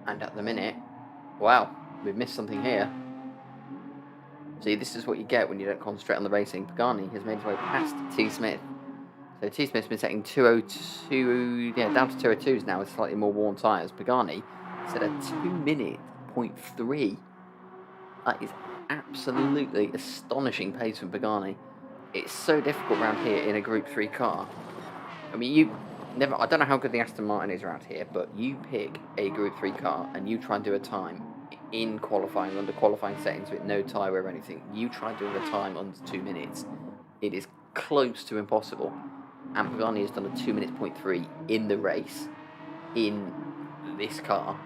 And at the minute, wow, we've missed something here. See, this is what you get when you don't concentrate on the racing. Pagani has made his way past T. Smith. So T. Smith's been setting 2:02, yeah, down to 2:02s now with slightly more worn tyres. Pagani set a 2:03. That is absolutely astonishing pace from Pagani. It's so difficult around here in a Group 3 car. I mean, I don't know how good the Aston Martin is around here, but you pick a Group 3 car and you try and do a time in qualifying, under qualifying settings with no tyre wear or anything. You try doing a time under 2 minutes. It is close to impossible. And Pagani has done a 2:03 in the race in this car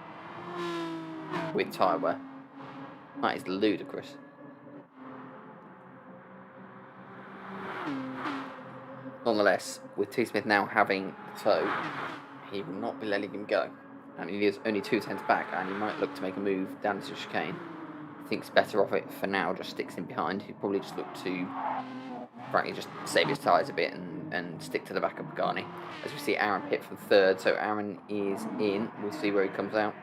with tyre wear. That is ludicrous. Nonetheless, with T. Smith now having the tow, he will not be letting him go. I mean, he is only 2 tenths back, and he might look to make a move down to the chicane. Thinks better of it for now, just sticks him behind. He'd probably just look to, frankly, just save his tyres a bit and stick to the back of Pagani. As we see Aaron pit from third, so Aaron is in. We'll see where he comes out.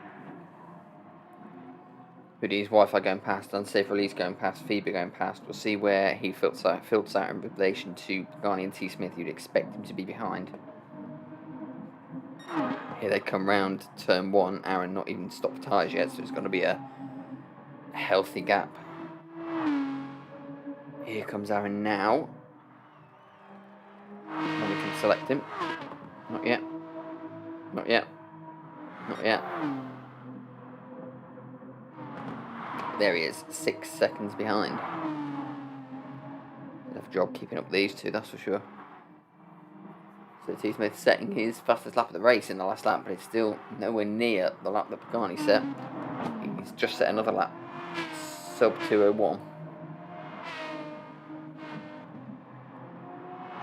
Hoodie's Wi-Fi going past, Unsafe Release going past, Phoebe going past. We'll see where he filters out in relation to Pagani and T. Smith. You'd expect him to be behind. Here they come round turn 1. Aaron not even stopped tyres yet, so it's going to be a healthy gap. Here comes Aaron now. And we can select him. Not yet. Not yet. Not yet. There he is, 6 seconds behind. Enough job keeping up these two, that's for sure. So T. Smith setting his fastest lap of the race in the last lap, but it's still nowhere near the lap that Pagani set. He's just set another lap, sub 2:01.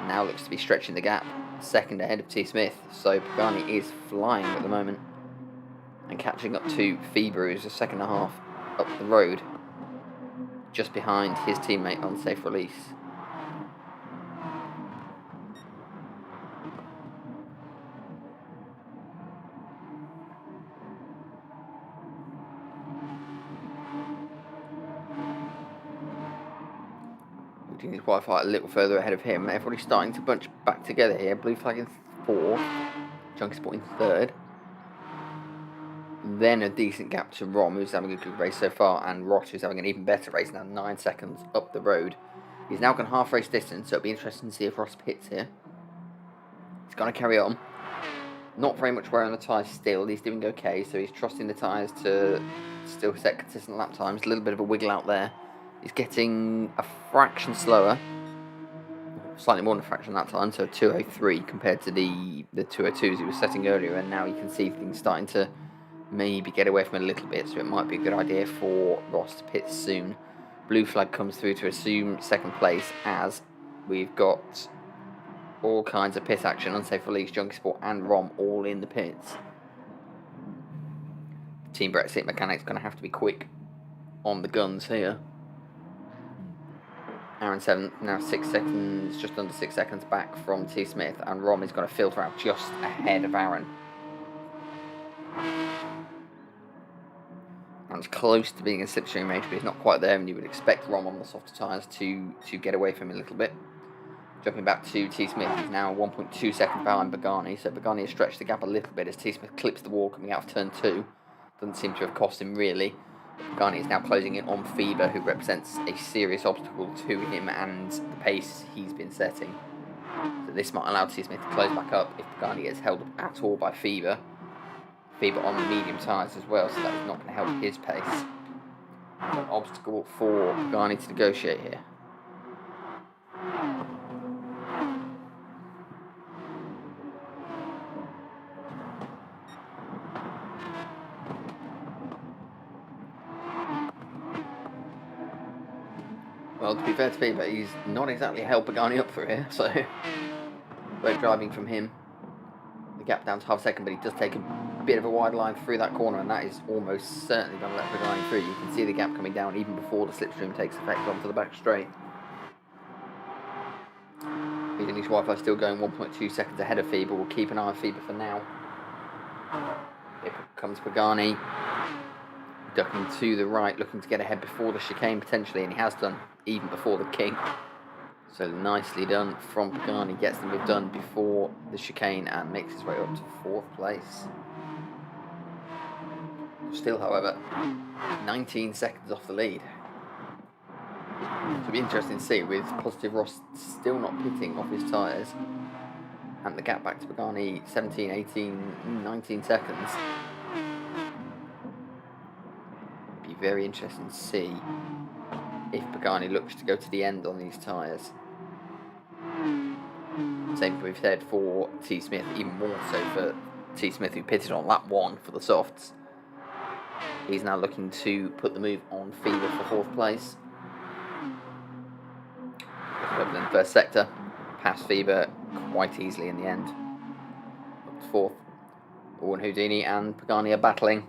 Now looks to be stretching the gap, second ahead of T. Smith. So Pagani is flying at the moment and catching up to Feber, who's a second and a half up the road, just behind his teammate on Safe Release. Looking his Wi-Fi a little further ahead of him. Everybody's starting to bunch back together here. Blue Flag in 4th, Junkie Sport in 3rd. Then a decent gap to Rom, who's having a good race so far, and Ross, who's having an even better race now, 9 seconds up the road. He's now gone half race distance, so it'll be interesting to see if Ross pits here. He's going to carry on. Not very much wear on the tyres still. He's doing okay, so he's trusting the tyres to still set consistent lap times. A little bit of a wiggle out there. He's getting a fraction slower. Slightly more than a fraction that time, so 2:03 compared to the 2:02s he was setting earlier, and now you can see things starting to maybe get away from it a little bit, so it might be a good idea for Ross to pit soon. Blue Flag comes through to assume second place, as we've got all kinds of pit action, Unsafe Release, Junkie Sport and Rom all in the pits. Team Brexit Mechanics going to have to be quick on the guns here. Aaron 7th, now 6 seconds, just under 6 seconds back from T. Smith, and Rom is going to filter out just ahead of Aaron. And it's close to being in slipstream range, but he's not quite there, and you would expect Rom on the softer tyres to get away from him a little bit. Jumping back to T. Smith, he's now 1.2 seconds behind Pagani, so Pagani has stretched the gap a little bit as T. Smith clips the wall coming out of turn 2. Doesn't seem to have cost him really. Pagani is now closing in on Feber, who represents a serious obstacle to him and the pace he's been setting. So this might allow T. Smith to close back up if Pagani gets held up at all by Fever. Fever on the medium tyres as well, so that is not going to help his pace. An obstacle for Pagani to negotiate here. Well, to be fair to Fever, he's not exactly held Pagani up for here, so great driving from him. The gap down to half a second, but he does take a bit of a wide line through that corner, and that is almost certainly going to let Pagani through. You can see the gap coming down even before the slipstream takes effect onto the back straight. Houdini's Wi-Fi still going 1.2 seconds ahead of Fever. We'll keep an eye on Fever for now. Here comes Pagani, ducking to the right, looking to get ahead before the chicane potentially, and he has done, even before the king. So nicely done from Pagani, gets the move done before the chicane and makes his way up to 4th place. Still, however, 19 seconds off the lead. It'll be interesting to see, with Positive Ross still not pitting off his tyres, and the gap back to Pagani 17, 18, 19 seconds. It'll be very interesting to see if Pagani looks to go to the end on these tyres. Same we've said for T. Smith, even more so for T. Smith, who pitted on lap 1 for the softs. He's now looking to put the move on Fever for 4th place. Up in the first sector, past Fever quite easily in the end. Up to 4th. Owen Houdini and Pagani are battling.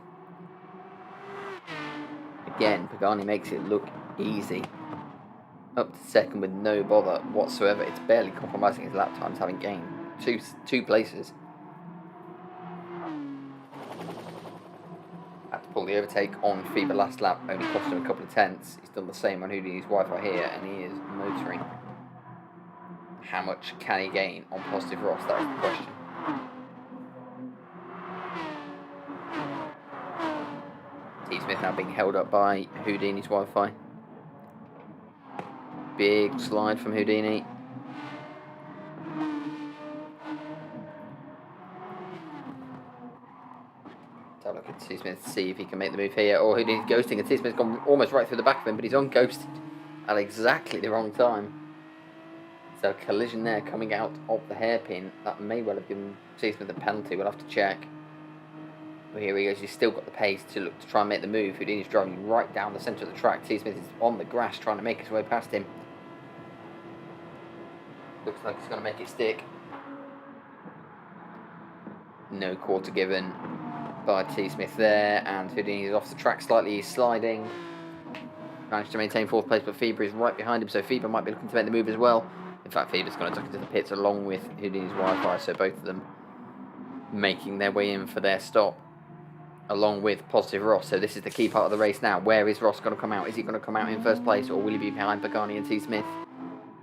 Again, Pagani makes it look easy. Up to 2nd with no bother whatsoever. It's barely compromising his lap times, having gained two places. Had to pull the overtake on Fever last lap, only cost him a couple of tenths. He's done the same on Houdini's Wi-Fi here, and he is motoring. How much can he gain on Positive Ross? That is the question. T. Smith now being held up by Houdini's Wi-Fi. Big slide from Houdini. Let's have a look at T. Smith to see if he can make the move here. Or Houdini's ghosting, and T. Smith's gone almost right through the back of him, but he's unghosted at exactly the wrong time. So a collision there coming out of the hairpin. That may well have given T. Smith a penalty. We'll have to check. But here he goes. He's still got the pace to look to try and make the move. Houdini's driving right down the centre of the track. T. Smith is on the grass trying to make his way past him. Looks like he's going to make it stick. No quarter given by T. Smith there, and Houdini is off the track slightly. He's sliding. Managed to maintain 4th place, but Fever is right behind him, so Fever might be looking to make the move as well. In fact, Fever's going to duck into the pits along with Houdini's Wi-Fi, so both of them making their way in for their stop, along with Positive Ross. So this is the key part of the race now. Where is Ross going to come out? Is he going to come out in 1st place, or will he be behind Pagani and T. Smith?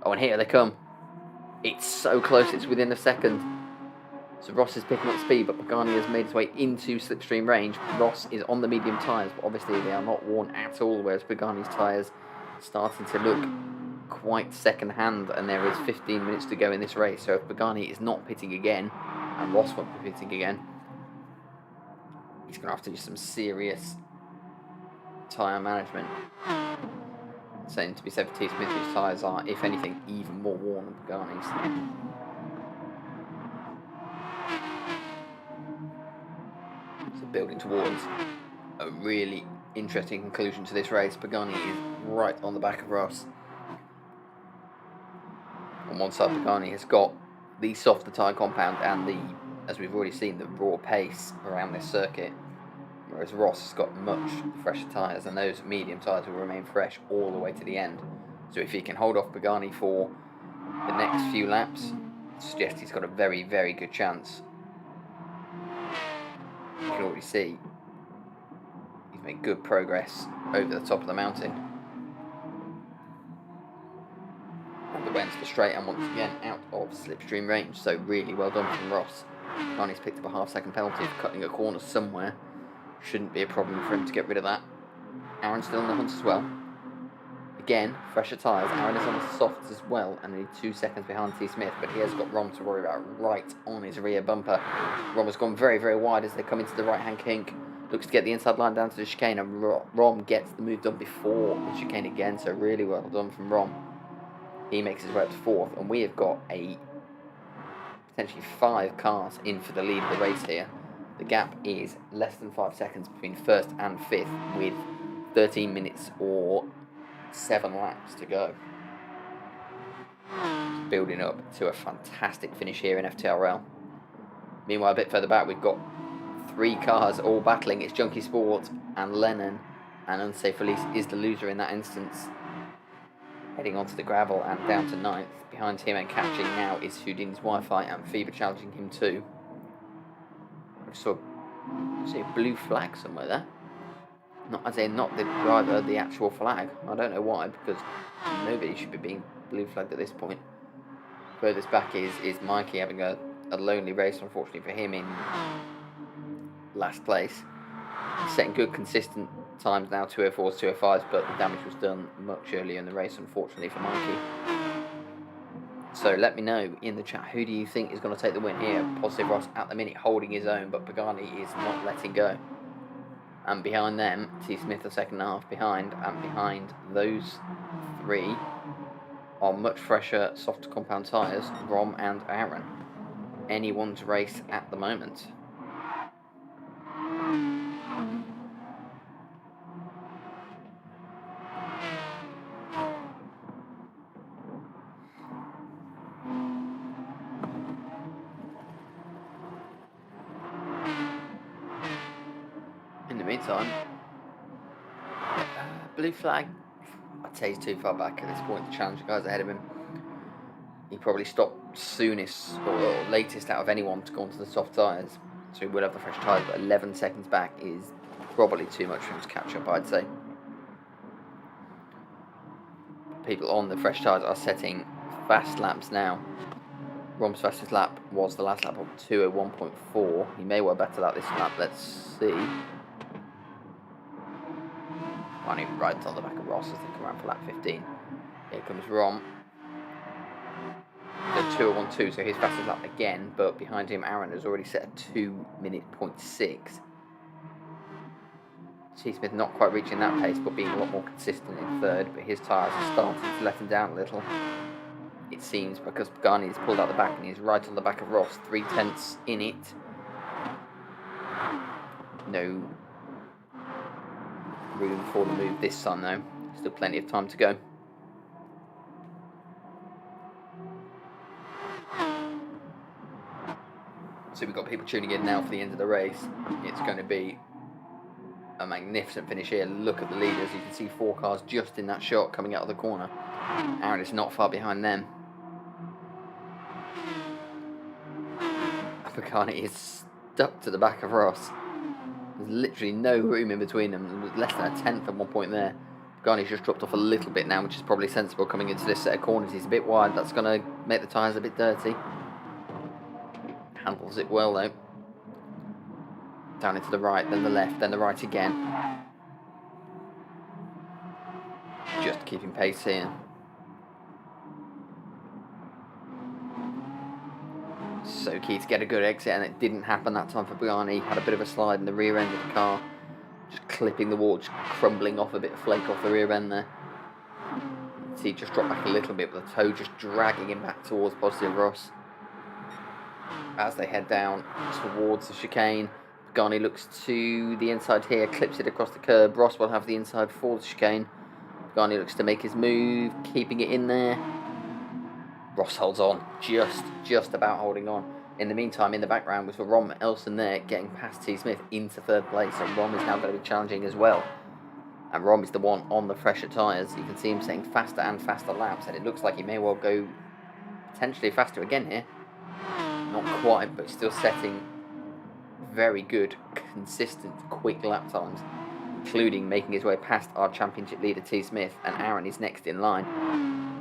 Oh, and here they come. It's so close, it's within a second. So Ross is picking up speed, but Pagani has made his way into slipstream range. Ross is on the medium tyres, but obviously they are not worn at all, whereas Pagani's tyres starting to look quite second-hand, and there is 15 minutes to go in this race. So if Pagani is not pitting again, and Ross won't be pitting again, he's going to have to do some serious tyre management. Same to be said for T. Smith, whose tyres are, if anything, even more worn than Pagani's. So building towards a really interesting conclusion to this race. Pagani is right on the back of Ross. On one side, Pagani has got the softer tyre compound and the, as we've already seen, the raw pace around this circuit. Whereas Ross has got much fresher tyres, and those medium tyres will remain fresh all the way to the end. So if he can hold off Pagani for the next few laps, I suggest he's got a very, very good chance. You can already see he's made good progress over the top of the mountain. And the way into the straight, and once again out of slipstream range. So really well done from Ross. Pagani's picked up a half-second penalty for cutting a corner somewhere. Shouldn't be a problem for him to get rid of that. Aaron's still in the hunt as well. Again, fresher tyres. Aaron is on the softs as well, and only 2 seconds behind T. Smith, but he has got Rom to worry about right on his rear bumper. Rom has gone very, very wide as they come into the right-hand kink. Looks to get the inside line down to the chicane, and Rom gets the move done before the chicane again, so really well done from Rom. He makes his way up to 4th, and we have got a potentially 5 cars in for the lead of the race here. The gap is less than 5 seconds between 1st and 5th, with 13 minutes or 7 laps to go. Building up to a fantastic finish here in FTRL. Meanwhile, a bit further back, we've got 3 cars all battling. It's Junkie Sport and Lennon, and Unsafe Release is the loser in that instance. Heading onto the gravel and down to 9th. Behind him and catching now is Houdini's Wi-Fi and Fever challenging him too. I saw a blue flag somewhere there. Not as in not the driver, the actual flag. I don't know why, because nobody should be being blue flagged at this point. Furthest back is Mikey having a lonely race, unfortunately for him, in last place. He's setting good consistent times now, 204s, 205s, but the damage was done much earlier in the race, unfortunately for Mikey. So let me know in the chat, who do you think is going to take the win here? Positive Ross at the minute holding his own, but Pagani is not letting go. And behind them, T. Smith the second half behind, and behind those 3 are much fresher, softer compound tyres, Rom and Aaron. Anyone's race at the moment. In the meantime, blue flag, I'd say he's too far back at this point to challenge the guys ahead of him. He probably stopped soonest or latest out of anyone to go onto the soft tyres, so he will have the fresh tyres, but 11 seconds back is probably too much for him to catch up, I'd say. People on the fresh tyres are setting fast laps now. Rom's fastest lap was the last lap of 2:01.4. He may well better that this lap, let's see. Running right on the back of Ross as they come around for lap 15. Here comes Rom. The 2:01.2, so his fastest lap again, but behind him Aaron has already set a 2:06. T. Smith not quite reaching that pace, but being a lot more consistent in 3rd, but his tyres are starting to let him down a little. It seems, because Pagani has pulled out the back and he's right on the back of Ross, 3/10 in it. No room for the move this time though. Still plenty of time to go. So we've got people tuning in now for the end of the race. It's going to be a magnificent finish here. Look at the leaders. You can see 4 cars just in that shot coming out of the corner. Aaron is not far behind them. Pagani is stuck to the back of Ross. There's literally no room in between them. There was less than a tenth at one point there. Pagani's just dropped off a little bit now, which is probably sensible coming into this set of corners. He's a bit wide. That's going to make the tyres a bit dirty. Handles it well though. Down into the right, then the left, then the right again. Just keeping pace here. So key to get a good exit, and it didn't happen that time for Pagani. Had a bit of a slide in the rear end of the car, just clipping the wall, just crumbling off a bit of flake off the rear end there. See, just dropped back a little bit, with the toe just dragging him back towards Positive Ross. As they head down towards the chicane, Pagani looks to the inside here, clips it across the curb. Ross will have the inside for the chicane. Pagani looks to make his move, keeping it in there. Ross holds on, just about holding on. In the meantime, in the background was for Rom Elson there, getting past T. Smith into 3rd place, and Rom is now going to be challenging as well. And Rom is the one on the fresher tyres. You can see him setting faster and faster laps, and it looks like he may well go potentially faster again here. Not quite, but still setting very good, consistent, quick lap times, including making his way past our championship leader T. Smith, and Aaron is next in line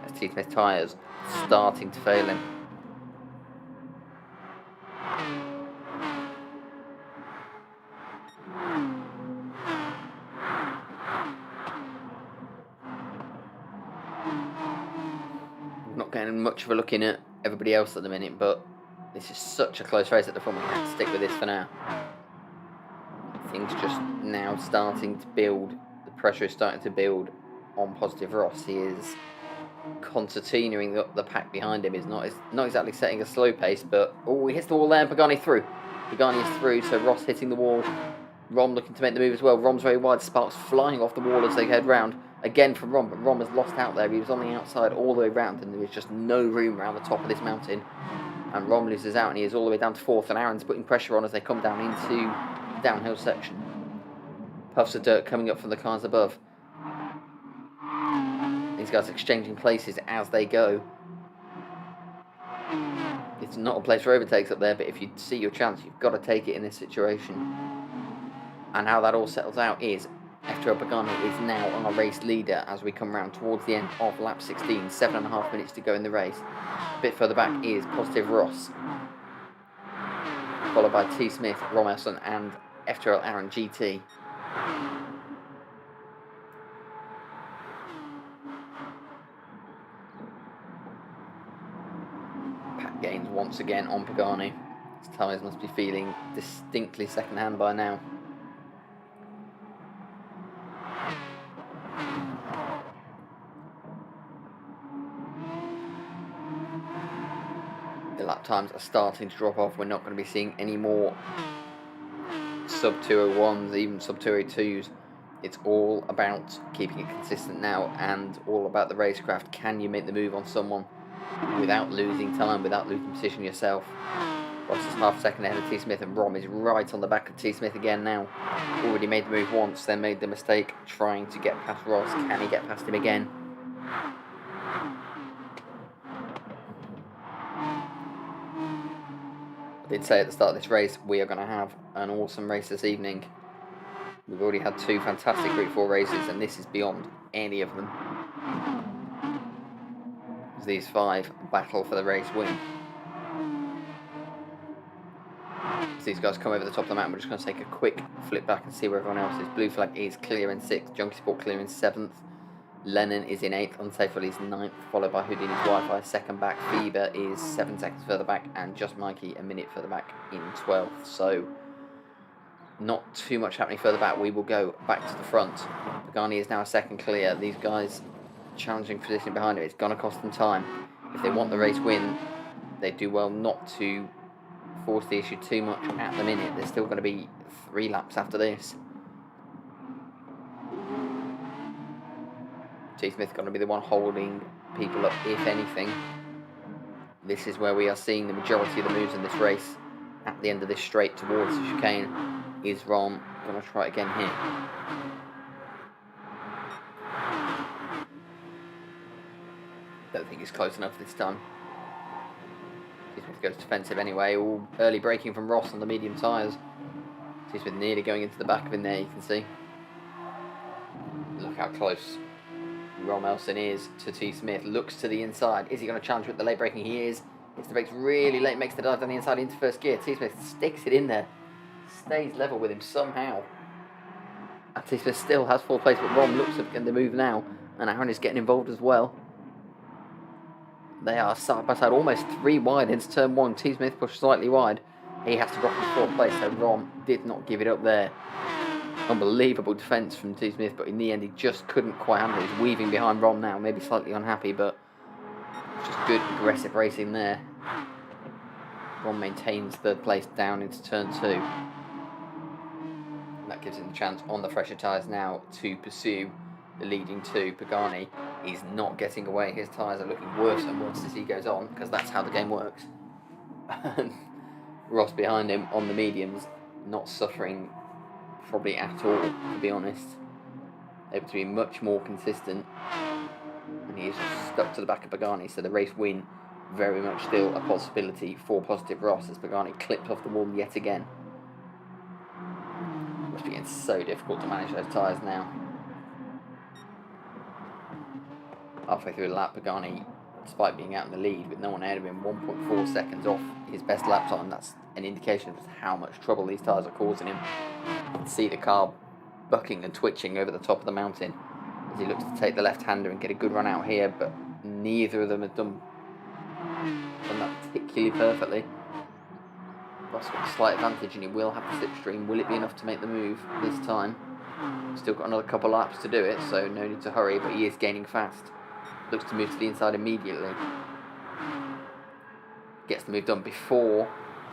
as T. Smith tyres starting to fail him. not getting much of a look in at everybody else at the minute, but this is such a close race at the front. We have to stick with this for now. Things just now starting to build. The pressure is starting to build on Positive Ross. He is concertinaing the pack behind him. Is not exactly setting a slow pace, but he hits the wall there and Pagani through. Pagani is through, so Ross hitting the wall. Rom looking to make the move as well. Rom's very wide, sparks flying off the wall as they head round. Again from Rom, but Rom has lost out there. He was on the outside all the way round, and there is just no room around the top of this mountain. And Rom loses out, and he is all the way down to 4th, and Aaron's putting pressure on as they come down into the downhill section. Puffs of dirt coming up from the cars above. These guys exchanging places as they go. It's not a place for overtakes up there, but if you see your chance, you've got to take it in this situation. And how that all settles out is FTRL Pagani is now on a race leader as we come round towards the end of lap 16. 7.5 minutes to go in the race. A bit further back is Positive Ross, followed by T. Smith, Rom Aston, and FTRL Aaron GT. Pat gains once again on Pagani. His tyres must be feeling distinctly second hand by now. The lap times are starting to drop off. We're not going to be seeing any more sub 201s, even sub 202s. It's all about keeping it consistent now and all about the racecraft. Can you make the move on someone without losing time, without losing position yourself? Ross is half a second ahead of T. Smith, and Rom is right on the back of T. Smith again now. Already made the move once, then made the mistake trying to get past Ross. Can he get past him again? I did say at the start of this race we are going to have an awesome race this evening. We've already had 2 fantastic Group 4 races, and this is beyond any of them. As these 5 battle for the race win. As these guys come over the top of the mountain, we're just going to take a quick flip back and see where everyone else is. Blue Flag is clear in 6th, Junkie Sport clear in 7th, Lennon is in 8th, Unsafe is 9th, followed by Houdini's Wi-Fi, second back. Fever is 7 seconds further back, and Just Mikey a minute further back in 12th. So, not too much happening further back. We will go back to the front. Pagani is now a second clear. These guys challenging position behind him. It's going to cost them time. If they want the race win, they do well not to force the issue too much at the minute. There's still going to be 3 laps after this. T. Smith going to be the one holding people up, if anything. This is where we are seeing the majority of the moves in this race. At the end of this straight towards the chicane is Rom. Going to try it again here. Don't think he's close enough this time. T. Smith goes defensive anyway. All early braking from Ross on the medium tyres. T. Smith nearly going into the back of him there, you can see. Look how close Rom Elson is to T. Smith. Looks to the inside. Is he going to challenge with the late braking? He is. Hits the brakes really late, makes the dive down the inside into first gear. T. Smith sticks it in there. Stays level with him somehow. And T. Smith still has 4th place, but Rom looks at the move now. And Aaron is getting involved as well. They are side by side, almost 3 wide into turn 1. T. Smith pushed slightly wide. He has to drop his 4th place, so Rom did not give it up there. Unbelievable defence from T. Smith, but in the end he just couldn't quite handle it. He's weaving behind Rom now, maybe slightly unhappy, but just good aggressive racing there. Rom maintains 3rd place down into turn 2. And that gives him the chance on the fresher tyres now to pursue the leading 2. Pagani is not getting away. His tyres are looking worse and worse as he goes on, because that's how the game works. Ross behind him on the mediums, not suffering probably at all, to be honest. Able to be much more consistent, and he is just stuck to the back of Pagani, so the race win very much still a possibility for Positive Ross as Pagani clipped off the wall yet again. Must be getting so difficult to manage those tyres now. Halfway through the lap, Pagani, despite being out in the lead with no one ahead of him, 1.4 seconds off his best lap time. That's an indication of how much trouble these tyres are causing him. You can see the car bucking and twitching over the top of the mountain as he looks to take the left-hander and get a good run out here, but neither of them have done Done that particularly perfectly. Ross got a slight advantage and he will have the slipstream. Will it be enough to make the move this time? Still got another couple laps to do it, so no need to hurry, but he is gaining fast. Looks to move to the inside immediately. Gets the move done before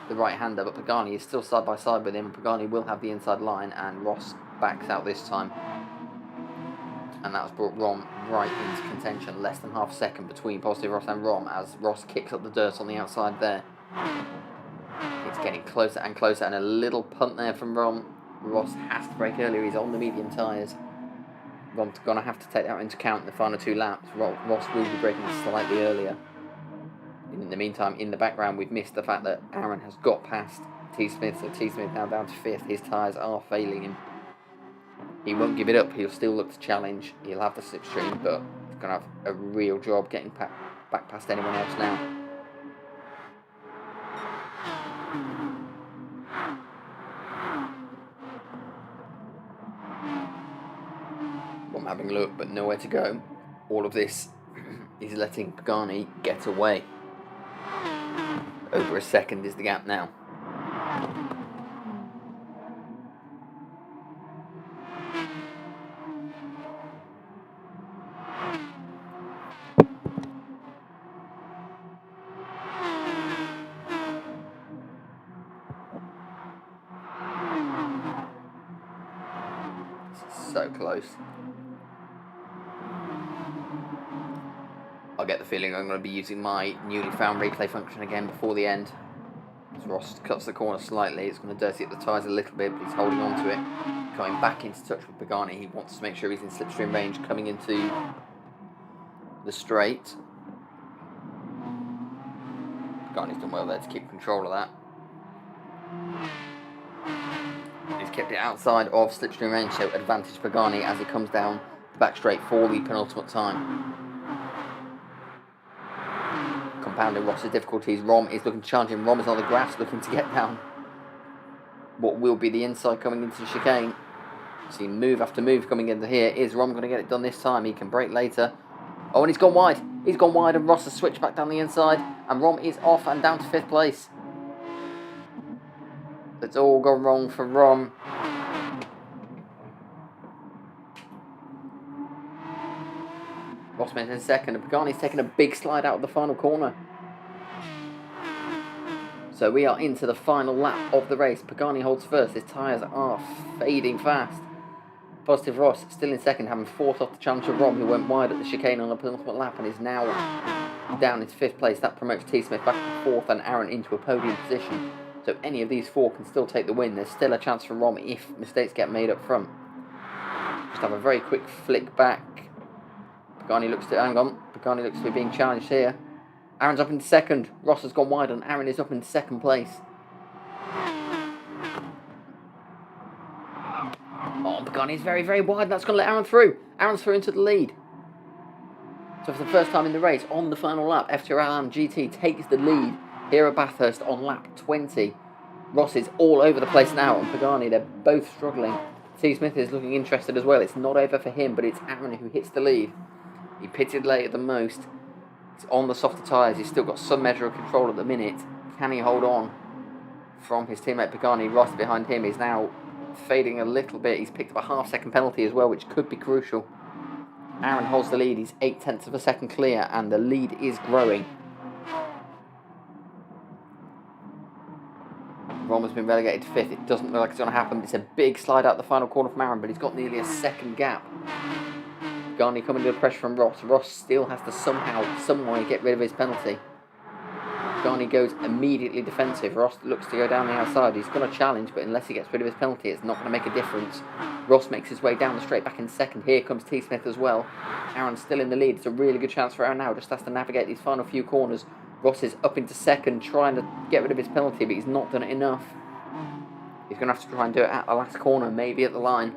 the right-hander, but Pagani is still side by side with him, and Pagani will have the inside line, and Ross backs out this time. And that's brought Rom right into contention, less than half a second between Positive Ross and Rom, as Ross kicks up the dirt on the outside there. It's getting closer and closer, and a little punt there from Rom. Ross has to brake earlier, he's on the medium tyres. Rom's going to have to take that into account in the final 2 laps. Ross will be braking slightly earlier. In the meantime, in the background, we've missed the fact that Aaron has got past T. Smith, so T. Smith now down to 5th. His tyres are failing him. He won't give it up, he'll still look to challenge. He'll have the slipstream, but he's going to have a real job getting back past anyone else now. I'm having a look, but nowhere to go. All of this is letting Pagani get away. Over a second is the gap now. This is so close. I get the feeling I'm going to be using my newly found replay function again before the end. As Ross cuts the corner slightly, it's going to dirty up the tyres a little bit, but he's holding on to it. Coming back into touch with Pagani, he wants to make sure he's in slipstream range coming into the straight. Pagani's done well there to keep control of that. He's kept it outside of slipstream range, so advantage Pagani as he comes down the back straight for the penultimate time. Compounding Ross's difficulties, Rom is looking to challenge him. Rom is on the grass looking to get down what will be the inside coming into the chicane. See move after move coming into here. Is Rom going to get it done this time? He can brake later. Oh, and he's gone wide. He's gone wide, and Ross has switched back down the inside, and Rom is off and down to 5th place. It's all gone wrong for Rom. Ross makes in second, and Pagani's taking a big slide out of the final corner. So we are into the final lap of the race. Pagani holds first. His tyres are fading fast. Positive Ross still in second, having fought off the challenger Rom, who went wide at the chicane on the penultimate lap and is now down into 5th place. That promotes T. Smith back to 4th and Aaron into a podium position. So any of these 4 can still take the win. There's still a chance for Rom if mistakes get made up front. Just have a very quick flick back. Pagani looks to be being challenged here. Aaron's up in second. Ross has gone wide and Aaron is up in 2nd place. Oh, Pagani is very, very wide. That's going to let Aaron through. Aaron's through into the lead. So for the first time in the race, on the final lap, FTRL GT takes the lead here at Bathurst on lap 20. Ross is all over the place now, and Pagani, they're both struggling. T. Smith is looking interested as well. It's not over for him, but it's Aaron who hits the lead. He pitted late at the most. He's on the softer tyres. He's still got some measure of control at the minute. Can he hold on from his teammate Pagani? Ross behind him is now fading a little bit. He's picked up a half-second penalty as well, which could be crucial. Aaron holds the lead. He's 0.8 of a second clear, and the lead is growing. Rom has been relegated to 5th. It doesn't look like it's going to happen. It's a big slide out the final corner from Aaron, but he's got nearly a second gap. Pagani coming to the pressure from Ross. Ross still has to somehow, someway get rid of his penalty. Pagani goes immediately defensive. Ross looks to go down the outside. He's going to challenge, but unless he gets rid of his penalty, it's not going to make a difference. Ross makes his way down the straight back in second. Here comes T. Smith as well. Aaron's still in the lead. It's a really good chance for Aaron now. Just has to navigate these final few corners. Ross is up into second, trying to get rid of his penalty, but he's not done it enough. He's going to have to try and do it at the last corner, maybe at the line.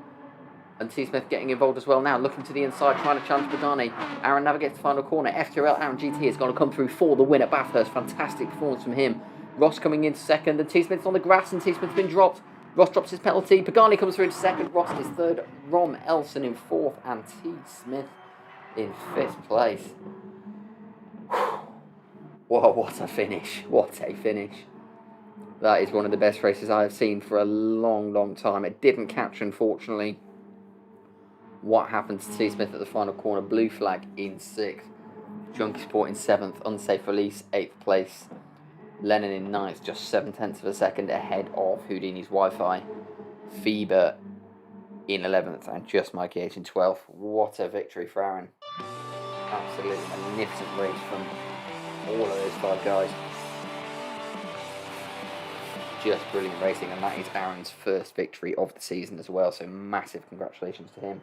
And T. Smith getting involved as well now, looking to the inside, trying to challenge Pagani. Aaron navigates the final corner. FTRL Aaron GT is going to come through for the win at Bathurst. Fantastic performance from him. Ross coming into second, and T. Smith's on the grass, and T. Smith's been dropped. Ross drops his penalty. Pagani comes through into second. Ross is third. Rom Elson in 4th, and T. Smith in 5th place. Whoa, what a finish. What a finish. That is one of the best races I have seen for a long, long time. It didn't catch, unfortunately. What happened to T. Smith at the final corner? Blue flag in 6th. Junkie Sport in 7th. Unsafe Release 8th place. Lennon in 9th, just 7/10 of a second ahead of Houdini's Wi-Fi. Feber in 11th and just Mikey H in 12th. What a victory for Aaron. Absolutely magnificent race from all of those 5 guys. Just brilliant racing, and that is Aaron's first victory of the season as well, so massive congratulations to him.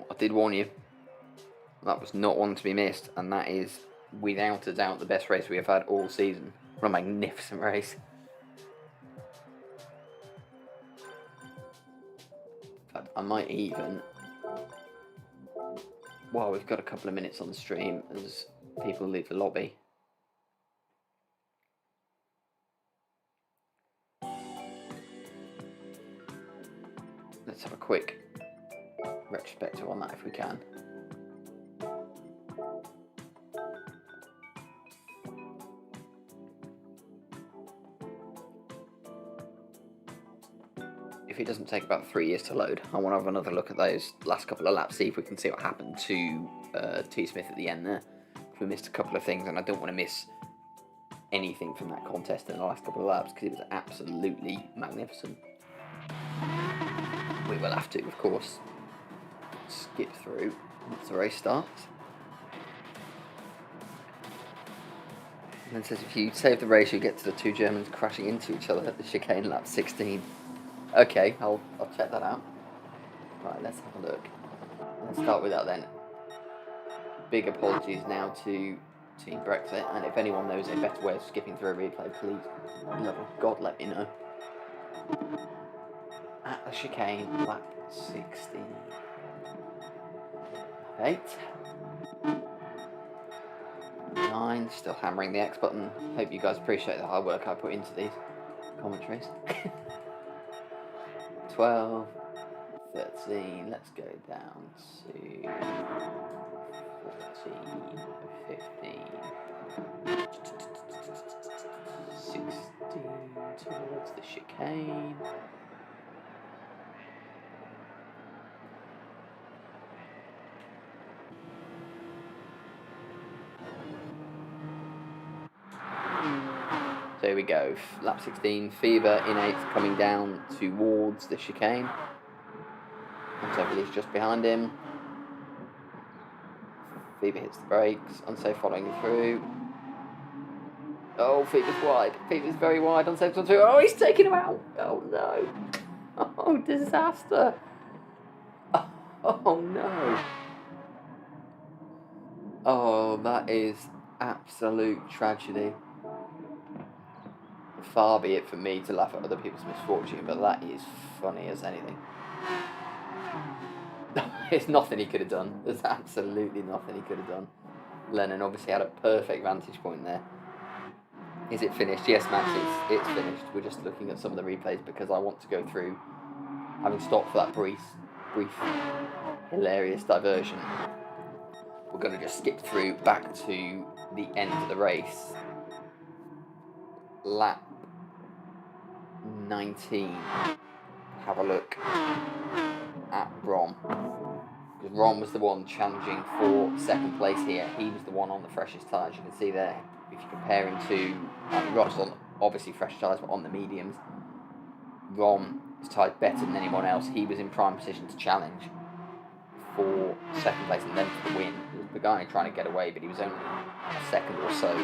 I did warn you, that was not one to be missed, and that is without a doubt the best race we have had all season. What a magnificent race. In fact, I might even, while we've got a couple of minutes on the stream as people leave the lobby, let's have a quick retrospective on that if we can. If it doesn't take about 3 years to load, I want to have another look at those last couple of laps, see if we can see what happened to T. Smith at the end there. We missed a couple of things, and I don't want to miss anything from that contest in the last couple of laps because it was absolutely magnificent. We will have to, of course, skip through once the race starts. And then it says if you save the race, you get to the 2 Germans crashing into each other at the chicane lap 16. Okay, I'll check that out. Right, let's have a look. Let's start with that then. Big apologies now to Team Brexit, and if anyone knows a better way of skipping through a replay, please, for the love of God, let me know. At the chicane, lap 16. 8. 9, still hammering the X button. Hope you guys appreciate the hard work I put into these commentaries. 12, 13, let's go down to 14, 15, 16 towards the chicane. So here we go, lap 16, Fever in 8th coming down towards the chicane. Unsafe Release just behind him. Fever hits the brakes, Unsafe following through. Oh, Fever's wide, Fever's very wide, Unsafe's on through. Oh, he's taking him out. Oh no. Oh, disaster. Oh no. Oh, that is absolute tragedy. Far be it from me to laugh at other people's misfortune, but that is funny as anything. There's nothing he could have done. There's absolutely nothing he could have done. Lennon obviously had a perfect vantage point there. Is it finished? Yes, Max, it's finished. We're just looking at some of the replays because I want to go through, having stopped for that brief, hilarious diversion. We're going to just skip through back to the end of the race. Lap 19. Have a look at Rom. Because Rom was the one challenging for second place here. He was the one on the freshest tyres. You can see there, if you compare him to Ross on obviously fresh tyres, but on the mediums, Rom is tied better than anyone else. He was in prime position to challenge for second place and then for the win. The guy trying to get away, but he was only a second or so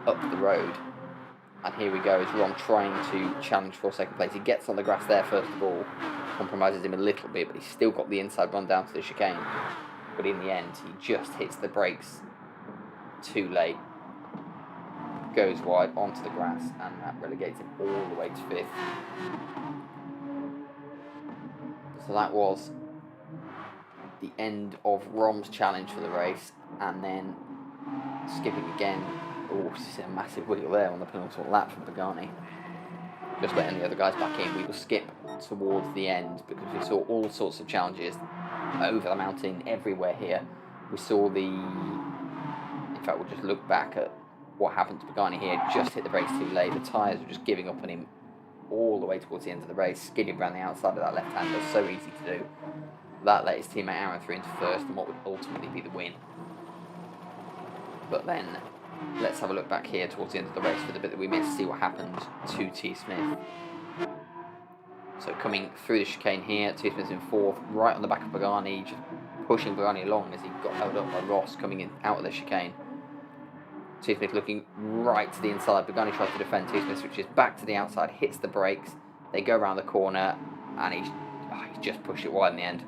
up the road. And here we go, is Ron trying to challenge for second place. He gets on the grass there first of all, compromises him a little bit, but he's still got the inside run down to the chicane. But in the end, he just hits the brakes too late, goes wide onto the grass, and that relegates him all the way to 5th. So that was the end of Rom's challenge for the race, and then skipping again. Oh, this is a massive wiggle there on the penultimate lap from Pagani. Just letting the other guys back in. We will skip towards the end because we saw all sorts of challenges over the mountain, everywhere here. We saw in fact, we'll just look back at what happened to Pagani here. Just hit the brakes too late. The tyres were just giving up on him all the way towards the end of the race, skidding around the outside of that left-hander. So easy to do. That let his teammate Aaron through into first, and what would ultimately be the win. But then, let's have a look back here towards the end of the race for the bit that we missed, see what happened to T. Smith. So coming through the chicane here, T. Smith's in fourth, right on the back of Pagani, just pushing Pagani along as he got held up by Ross coming in out of the chicane. T. Smith looking right to the inside. Pagani tries to defend. T. Smith switches back to the outside, hits the brakes. They go around the corner, and he just pushed it wide in the end.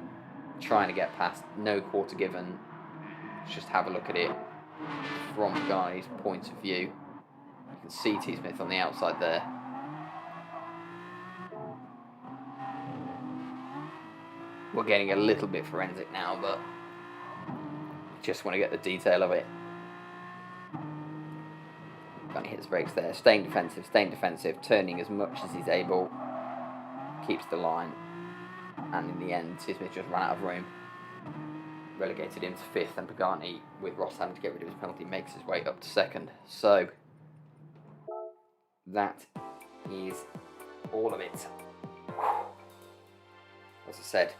Trying to get past, no quarter given. Let's just have a look at it from Pagani's point of view. You can see T. Smith on the outside there. We're getting a little bit forensic now, but just want to get the detail of it. Pagani hits brakes there, staying defensive, turning as much as he's able, keeps the line, and in the end, T. Smith just ran out of room. Relegated him to fifth, and Pagani, with Ross having to get rid of his penalty, makes his way up to second. So, that is all of it. As I said,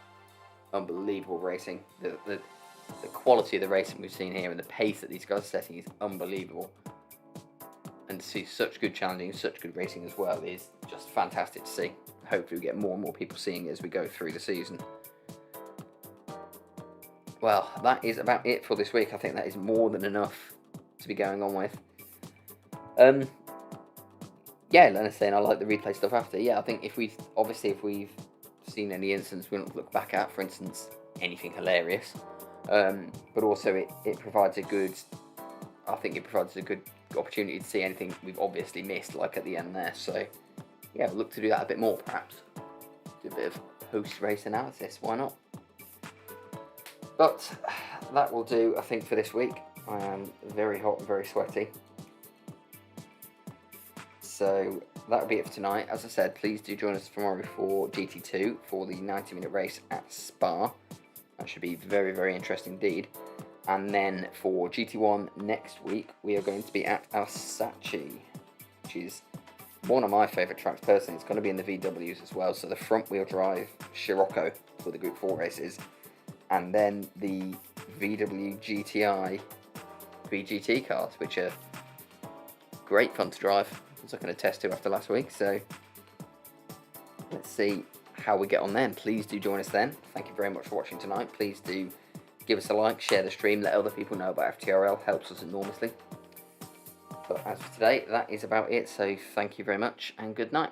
unbelievable racing. The quality of the racing we've seen here and the pace that these guys are setting is unbelievable. And to see such good challenging, such good racing as well is just fantastic to see. Hopefully we get more and more people seeing it as we go through the season. Well, that is about it for this week. I think that is more than enough to be going on with. Yeah, Leonard's saying I like the replay stuff after. Yeah, I think if we've seen any incidents we don't look back at, for instance, anything hilarious, but also it provides a good opportunity to see anything we've obviously missed, like at the end there. So yeah, we'll look to do that a bit more, perhaps. Do a bit of post-race analysis, why not? But that will do, I think, for this week. I am very hot and very sweaty. So that'll be it for tonight. As I said, please do join us tomorrow for GT2 for the 90-minute race at Spa. That should be very, very interesting indeed. And then for GT1 next week, we are going to be at Alsace, which is one of my favourite tracks personally. It's going to be in the VWs as well. So the front-wheel drive Scirocco for the Group 4 races. And then the VW GTI VGT cars, which are great fun to drive. I was looking at test 2 after last week, so let's see how we get on then. Please do join us then. Thank you very much for watching tonight. Please do give us a like, share the stream, let other people know about FTRL, helps us enormously. But as for today, that is about it, so thank you very much and good night.